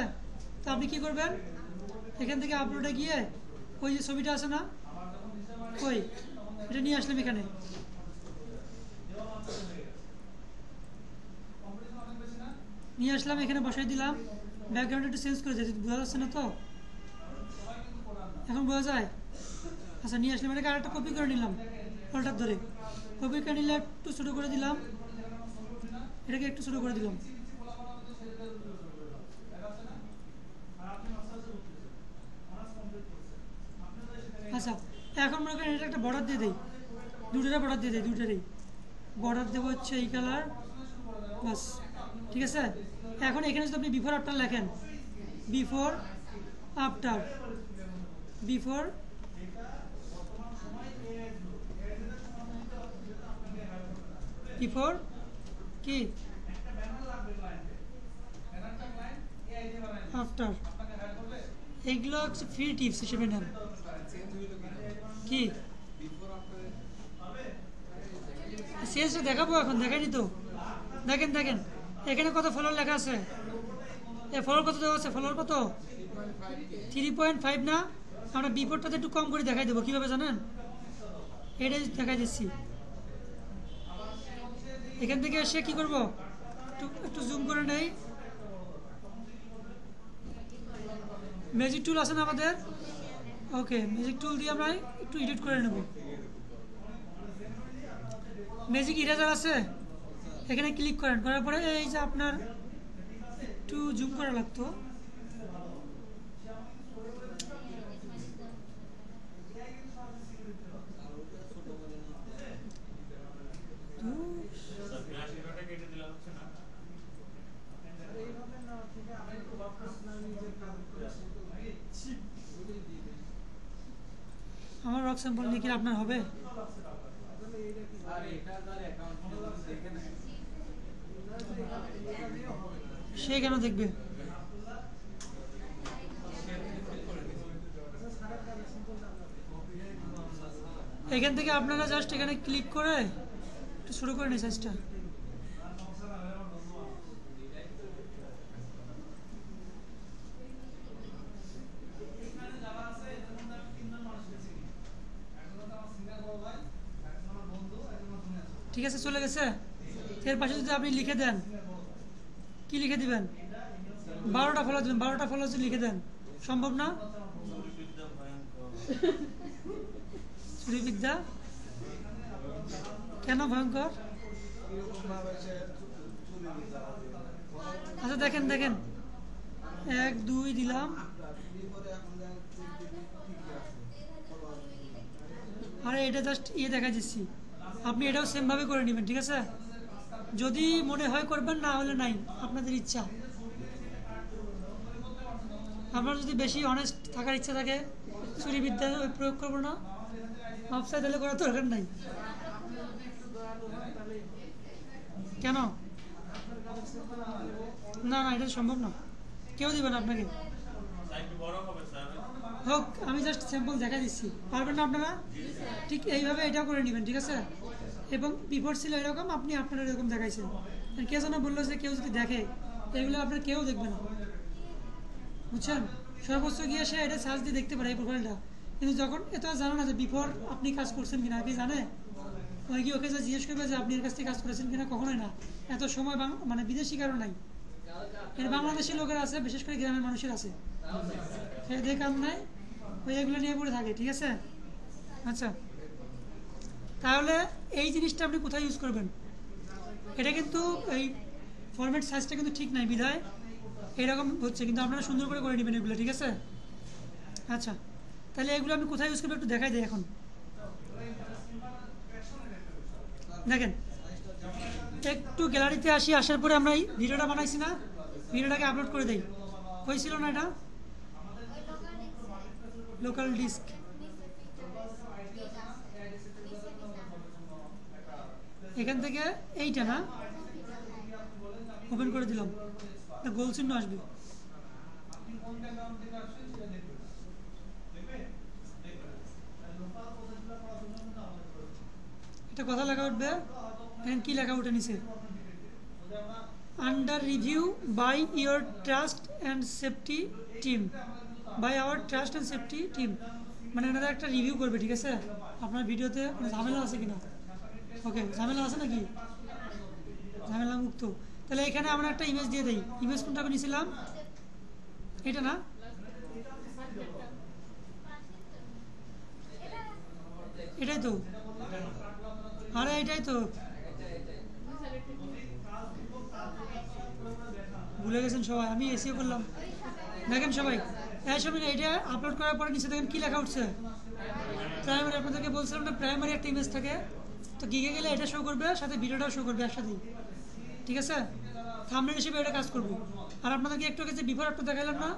তো আপনি কী করবেন, এখান থেকে আপলোডে গিয়ে ওই যে ছবিটা আছে না, ওই এটা নিয়ে আসলাম, এখানে নিয়ে আসলাম, এখানে বসাই দিলাম। ব্যাকগ্রাউন্ড একটু চেঞ্জ করে দিই, বোঝা যাচ্ছে না তো? এখন বোঝা যায়? আচ্ছা, নিয়ে আসলাম, এটাকে আরেকটা কপি করে নিলাম, ফলটার ধরে কপি করে নিলে একটু ছোটো করে দিলাম, এটাকে একটু ছোটো করে দিলাম। আচ্ছা, এখন মনে করেন এটা একটা বর্ডার দিয়ে দিই, দুটোটা বর্ডার দিয়ে দিই, দুটোরই বর্ডার দেবো হচ্ছে এই কালার, বাস। ঠিক আছে, এখন এখানে যদি আপনি বিফোর আফটার লেখেন, বিফোর আফটার, বিফোর বিফোর কি আফটার, এইগুলো হচ্ছে ফ্রি টিপস হিসেবে নেন। কি চেঞ্জটা দেখাবো, এখন দেখাইনি তো। দেখেন দেখেন এখানে কত ফলোয়ার লেখা আছে, ফলোয়ার কত দেওয়া আছে, ফলোয়ার কত 3.5 না? আমরা বিফোরটাতে একটু কম করে দেখাই দেবো, কীভাবে জানেন? এটাই দেখাই দিচ্ছি। এখান থেকে এসে কী করবো, একটু জুম করে নেই, ম্যাজিক টুল আছে না আমাদের? ওকে, ম্যাজিক টুল দিয়ে আমরা একটু এডিট করে নেব। ম্যাজিক ইরেজার আছে, এখানে ক্লিক করেন, করার পরে এই যে আপনার একটু জুম করা লাগতো, আমার ওয়ার্ক স্যাম্পল নিয়ে কি আপনার হবে? সে কেন দেখবে? এখান থেকে আপনারা জাস্ট এখানে ক্লিক করে একটু শুরু করে নিন সাইজটা। ঠিক আছে, চলে গেছে। এর পাশে যদি আপনি লিখে দেন, কি লিখে দিবেন? 12টা ফলো দেবেন, 12টা ফলো লিখে দেন। সম্ভব না? চুরিবিদ্যা কেন ভয়ঙ্কর? আচ্ছা দেখেন দেখেন, 1 2 দিলাম, আর এটা জাস্ট দেখা দিচ্ছি। আপনি এটাও সেমভাবে করে নেবেন, ঠিক আছে? যদি মনে হয় করবেন, না হলে নাই, আপনাদের ইচ্ছা। আপনার যদি বেশি অনেস্ট থাকার ইচ্ছা থাকে, চুরিবিদ্যা প্রয়োগ করবো না, অফসাইড হলে করার দরকার নাই। কেন? না না, এটা সম্ভব না, কেউ দিবে না আপনাকে। হোক, আমি জাস্ট স্যাম্পল দেখা দিচ্ছি, পারবেন না আপনারা? ঠিক এইভাবে এটাও করে নেবেন, ঠিক আছে? এবং বিফোর ছিল এরকম, আপনি আপনারা এরকম দেখাইছেন। কে যেন বললো যে কেউ যদি দেখে, এগুলো আপনার কেউ দেখবে না, বুঝছেন? সর্বোচ্চ গিয়ে সে এটা সার্চ দিয়ে দেখতে পারে এই প্রোফাইলটা, কিন্তু যখন এটা জানো না যে বিফোর আপনি কাজ করছেন কিনা, কি জানে? ওই কি ওকে যে জিজ্ঞেস করবে যে আপনি এর কাছ থেকে কাজ করেছেন কিনা? কখনোই না। এত সময় মানে বিদেশি কারো নাই, এর বাংলাদেশি লোকের আছে, বিশেষ করে গ্রামের মানুষের আছে, খেয়ে কাম নাই, ওই এগুলো নিয়ে পড়ে থাকে, ঠিক আছে? আচ্ছা, তাহলে এই জিনিসটা আপনি কোথায় ইউজ করবেন? এটা কিন্তু এই ফরম্যাট সাইজটা কিন্তু ঠিক নাই, বিধায় এরকম হচ্ছে, কিন্তু আপনারা সুন্দর করে নেবেন এগুলো, ঠিক আছে? আচ্ছা, তাহলে এগুলো আমি কোথায় ইউজ করবো একটু দেখাই দিই। এখন দেখেন, একটু গ্যালারিতে আসি, আসার পরে আমরা এই ভিডিওটা বানাইছি না, ভিডিওটাকে আপলোড করে দেই। হয়েছিল না এটা? লোকাল ডিস্ক, এখান থেকে এইটা না, ওপেন করে দিলাম, গোল চিহ্ন আসবে। এটা কথা লেখা উঠবে, এখন কি লেখা উঠে নিচে? Under review by your trust and safety team, by our trust and safety team, মানে এনারা একটা রিভিউ করবে, ঠিক আছে? আপনার ভিডিওতে কোনো ঝামেলা আছে কিনা? ওকে, ঝামেলা আছে নাকি? ঝামেলা মুক্ত। তাহলে এখানে আমরা একটা ইমেজ দিয়ে দিই। ইমেজ কোনটা আমি নিয়েছিলাম? এটা না, এটাই তো, আরে এটাই তো, ভুলে গেছেন সবাই, আমি এসিও করলাম। দেখেন সবাই, এই সময় এটা আপলোড করার পরে নিচে দেখেন কি লেখা উঠছে? প্রাইমারি। আপনাদেরকে বলছিলাম না, প্রাইমারি একটা ইমেজ থাকে, তো গিগে গেলে এটা শো করবে, সাথে ভিডিওটাও শো করবে একসাথেই, ঠিক আছে? থাম্বনেল হিসেবে এটা কাজ করবে। আর আপনাদেরকে একটু আগে যে বিফোর আফটার দেখালাম না,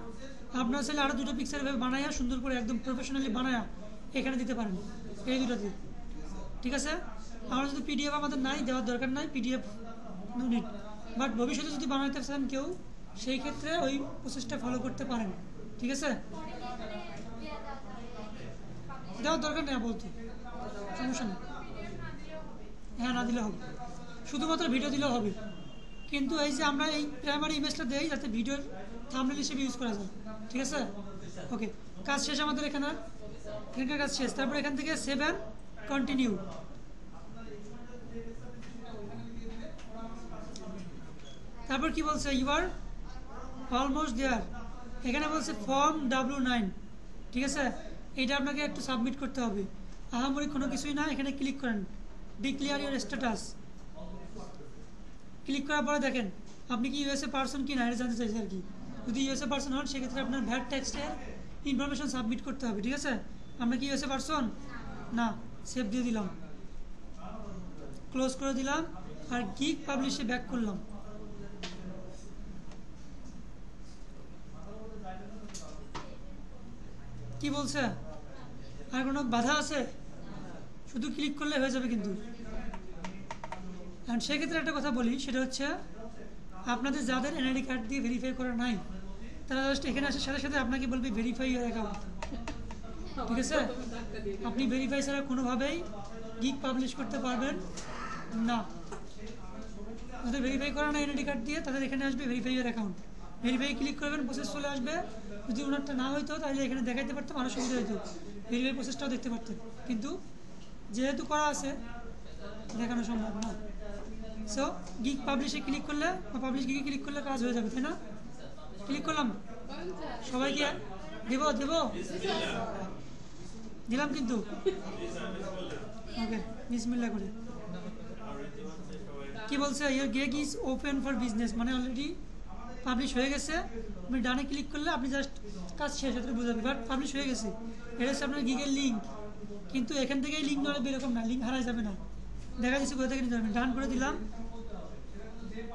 আপনার ছেলে আরও 2টো পিকচার এভাবে বানায়া, সুন্দর করে একদম প্রফেশনালি বানায়া এখানে দিতে পারেন, এই 2টোতে, ঠিক আছে? আমরা যদি পিডিএফ আমাদের নাই, দেওয়ার দরকার নাই, পিডিএফ নো নিড, বাট ভবিষ্যতে যদি বানাইতে চান কেউ, সেই ক্ষেত্রে ওই প্রসেসটা ফলো করতে পারেন, ঠিক আছে? দেওয়ার দরকার নেই বলতে, সমস্যা নেই। হ্যাঁ, না দিলে হবে, শুধুমাত্র ভিডিও দিলেও হবে। কিন্তু এই যে আমরা এই প্রাইমারি ইমেজটা দেই যাতে ভিডিওর থাম্বনেল হিসেবে ইউজ করা যায়, ঠিক আছে? ওকে, কাজ শেষ আমাদের এখানকার কাজ শেষ। তারপর এখান থেকে সেভ অ্যান্ড কন্টিনিউ। তারপর কি বলছে? You are almost there. এখানে বলছে ফর্ম W9, ঠিক আছে? এইটা আপনাকে একটু সাবমিট করতে হবে, আহামরি কোনো কিছুই না। এখানে ক্লিক করেন, ডিক্লেয়ার ইউর স্ট্যাটাস। ক্লিক করার পরে দেখেন আপনি কি ইউএসএ পারসন কি না, এটা জানতে চাইছে আর কি। যদি ইউএসএ পারসন হন, সেক্ষেত্রে আপনার ভ্যাট ট্যাক্সের ইনফরমেশন সাবমিট করতে হবে, ঠিক আছে? আমরা কি ইউএসএ পারসন না, সেভ দিয়ে দিলাম, ক্লোজ করে দিলাম, আর গিগ পাবলিশে ব্যাক করলাম। কি বলছে? আর কোনো বাধা আছে? শুধু ক্লিক করলে হয়ে যাবে কিন্তু। সেক্ষেত্রে একটা কথা বলি, সেটা হচ্ছে আপনাদের যাদের এনআইডি কার্ড দিয়ে ভেরিফাই করা নাই তারা জাস্ট এখানে আসার সাথে সাথে আপনাকে বলবে ভেরিফাই ইউর অ্যাকাউন্ট। ঠিক আছে, আপনি ভেরিফাই ছাড়া কোনোভাবেই গিগ পাবলিশ করতে পারবেন না। যাদের ভেরিফাই করা নাই এনআইডি কার্ড দিয়ে তাদের এখানে আসবে verify your account, verify click করবেন, প্রসেস চলে আসবে। যদি ওনারটা না হইতো তাহলে এখানে দেখাইতে পারতাম, আরও সুবিধা হইতো, ভেরিফাই প্রসেসটাও দেখতে পারতেন। কিন্তু যেহেতু করা আছে দেখানো সম্ভব না। সো গিগ পাবলিশে ক্লিক করলে বা পাবলিশ গিগে ক্লিক করলে কাজ হয়ে যাবে, তাই না? ক্লিক করলাম, সবাইকে দেব দিলাম কিন্তু। ওকে, বিসমিল্লাহ করে কি বলছে, your gig is open for business, মানে অলরেডি পাবলিশ হয়ে গেছে। আপনি ডানে ক্লিক করলে আপনি জাস্ট কাজ শেষ, এটা বোঝাবে, বাট পাবলিশ হয়ে গেছে। এটা হচ্ছে আপনার গিগের লিঙ্ক, কিন্তু এখান থেকেই লিঙ্ক নেওয়া এরকম না, লিঙ্ক হারাই যাবে না। দেখা যাচ্ছে কোথা থেকে নিতে পারবেন। ডান করে দিলাম,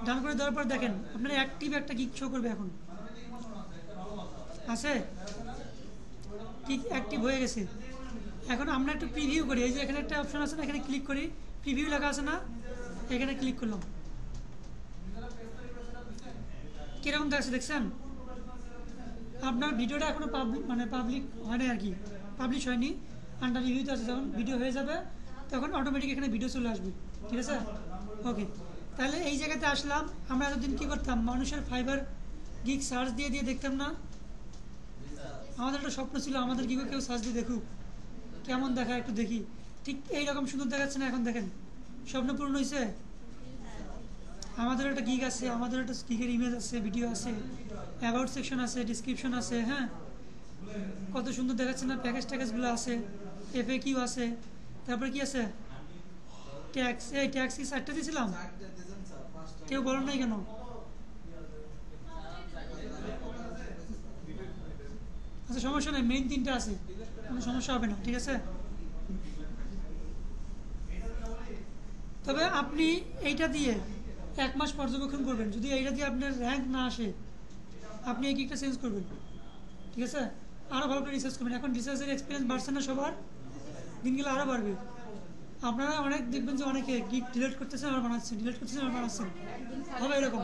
ডান করে দেওয়ার পর দেখেন আপনার অ্যাক্টিভ একটা গিগ শো করবে। এখন আছে, গিগ অ্যাক্টিভ হয়ে গেছে। এখন আমরা একটু প্রিভিউ করি, এই যে এখানে একটা অপশন আছে না, এখানে ক্লিক করি, প্রিভিউ লেখা আছে না, এখানে ক্লিক করলাম। কীরকম দেখাচ্ছে দেখছেন? আপনার ভিডিওটা এখনও পাবলিক হয় না আর কি, পাবলিশ হয়নি, আন্ডার রিভিউতে আছে। যখন ভিডিও হয়ে যাবে তখন অটোমেটিক এখানে ভিডিও চলে আসবে। ঠিক আছে, ওকে। তাহলে এই জায়গাতে আসলাম। আমরা এতদিন কী করতাম, মানুষের ফাইবার গিগ সার্চ দিয়ে দেখতাম না? আমাদের একটা স্বপ্ন ছিল আমাদের গিগও কেউ সার্চ দিয়ে দেখুক, কেমন দেখায় একটু দেখি। ঠিক এইরকম সুন্দর দেখাচ্ছে না? এখন দেখেন স্বপ্ন পূর্ণ হয়েছে। আমাদের একটা গিগ আছে, আমাদের একটা গিগের ইমেজ আছে, ভিডিও আছে, অ্যাবাউট সেকশন আছে, ডিসক্রিপশন আছে। হ্যাঁ, কত সুন্দর দেখাচ্ছে না? প্যাকেজগুলো আছে, FAQ আছে, তারপরে কি আছে, ট্যাক্স। এই ট্যাক্স কি 4টা দিয়েছিলাম? কেউ বলেন নাই কেন? আচ্ছা, সমস্যা নেই, মেইন 3টা আছে, কোনো সমস্যা হবে না। ঠিক আছে, তবে আপনি এইটা দিয়ে 1 মাস পর্যবেক্ষণ করবেন। যদি এইটা দিয়ে আপনার র্যাঙ্ক না আসে আপনি এই গিগটা চেঞ্জ করবেন। ঠিক আছে, আরও ভালো করে রিসার্চ করবেন। এখন রিসার্চের এক্সপিরিয়েন্স বাড়ছে না সবার, দিনগুলো আরও বাড়বে। আপনারা অনেক দেখবেন যে অনেকে গিগ ডিলিট করতেছেন আর বানাচ্ছেন, ডিলিট করতেছেন আর বানাচ্ছেন, হবে এরকম।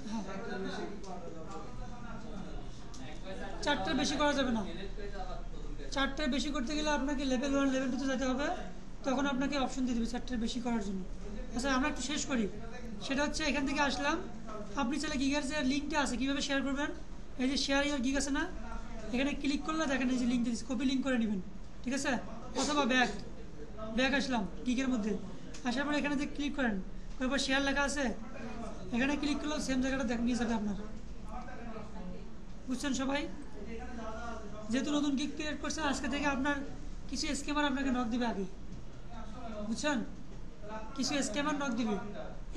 হ্যাঁ, 4টার বেশি করা যাবে না। 4টার বেশি করতে গেলে আপনাকে লেভেল 1 লেভেল 2 তে যেতে হবে, তখন আপনাকে অপশন দিয়ে দেবে 4টার বেশি করার জন্য। আচ্ছা, আমরা একটু শেষ করি। সেটা হচ্ছে এখান থেকে আসলাম, আপনি চাইলে গিগের যে লিঙ্কটা আছে কীভাবে শেয়ার করবেন, এই যে শেয়ার ইউর গিগ আছে না, এখানে ক্লিক করলে দেখেন এই যে লিঙ্ক দিয়েছি, কপি লিঙ্ক করে নেবেন। ঠিক আছে, অথবা ব্যাক আসলাম গিগের মধ্যে, আসার পরে এখানে যে ক্লিক করেন, তারপর শেয়ার লেখা আছে, এখানে ক্লিক করলেও সেম জায়গাটা নিয়ে যাবে আপনার। বুঝছেন সবাই? যেহেতু নতুন গিগ ক্রিয়েট করছেন, আজকে থেকে আপনার কিছু স্ক্যামার আপনাকে নক দিবে আগে, বুঝছেন? কিছু স্ক্যামার নক দিবে।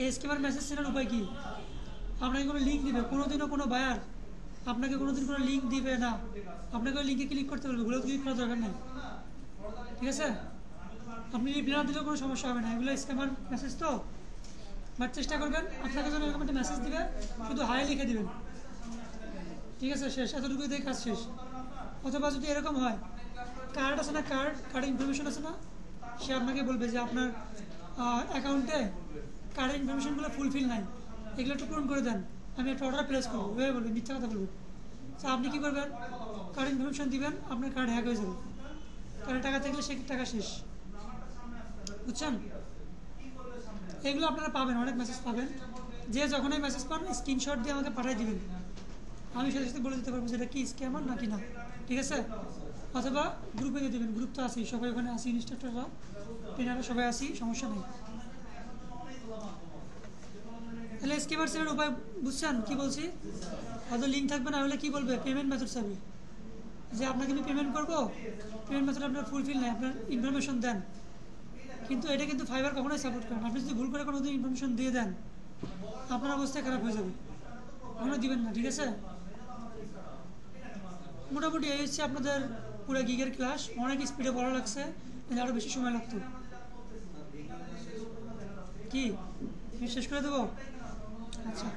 এই স্ক্যামার মেসেজ চেনার উপায় কী? আপনাকে কোনো লিঙ্ক দিবে, কোনোদিনও কোনো বায়ার আপনাকে কোনোদিন কোনো লিঙ্ক দিবে না, আপনাকে ওই লিঙ্কে ক্লিক করতে বলবে, ওগুলো ক্লিক করার দরকার নেই। ঠিক আছে, আপনি রিপ্লাই না দিলেও কোনো সমস্যা হবে না, এগুলো স্ক্যামার মেসেজ তো। বাট চেষ্টা করবেন, আপনাকে যখন এরকম একটা মেসেজ দিবে শুধু হাই লিখে দিবেন। ঠিক আছে, শেষ, এতটুকুই দিয়ে কাজ শেষ। অথবা যদি এরকম হয়, কার্ড আছে না, কার্ডের ইনফরমেশন আছে না, সে আপনাকে বলবে যে আপনার অ্যাকাউন্টে কার্ডের ইনফরমেশনগুলো ফুলফিল নাই, এগুলো একটু পূরণ করে দেন, আমি একটা অর্ডার প্লেস করবো, এভাবে বলবেন, মিথ্যা কথা বলবেন। তো আপনি কী করবেন, কার্ড ইনফরমেশন দিবেন, আপনার কার্ড হ্যাক হয়ে যাবে, কার্ডে টাকা থাকলে সে টাকা শেষ। বুঝছেন? এগুলো আপনারা পাবেন, অনেক মেসেজ পাবেন। যে যখনই মেসেজ পান স্ক্রিনশট দিয়ে আমাকে পাঠিয়ে দিবেন, আমি সাথে সাথে বলে দিতে পারবো যে এটা কি স্ক্যামার নাকি না। ঠিক আছে, অথবা গ্রুপে দিয়ে দেবেন, গ্রুপ তো আছি, সবাই ওখানে আসি, ইনস্ট্রাক্টররা ট্রেনাররা সবাই আসি, সমস্যা নেই। তাহলে স্ক্যামার চেনার উপায় বুঝছেন কি বলছি? হয়তো লিঙ্ক থাকবে না, হলে কী বলবে, পেমেন্ট মেথড চাইবে, যে আপনাকে আমি পেমেন্ট করবো, পেমেন্ট মেথড আপনার ফুলফিল নেই, আপনার ইনফরমেশন দেন। কিন্তু এটা কিন্তু ফাইবার কখনোই সাপোর্ট করেন। আপনি যদি ভুল করে কোনো দিন ইনফরমেশন দিয়ে দেন, আপনার অবস্থা খারাপ হয়ে যাবে, কখনো দিবেন না। ঠিক আছে, মোটামুটি এই হচ্ছে আপনাদের পুরো গিগের ক্লাস। অনেক স্পিডে পড়া লাগছে, আরও বেশি সময় লাগতো। কি শেষ করে দেবো? আচ্ছা।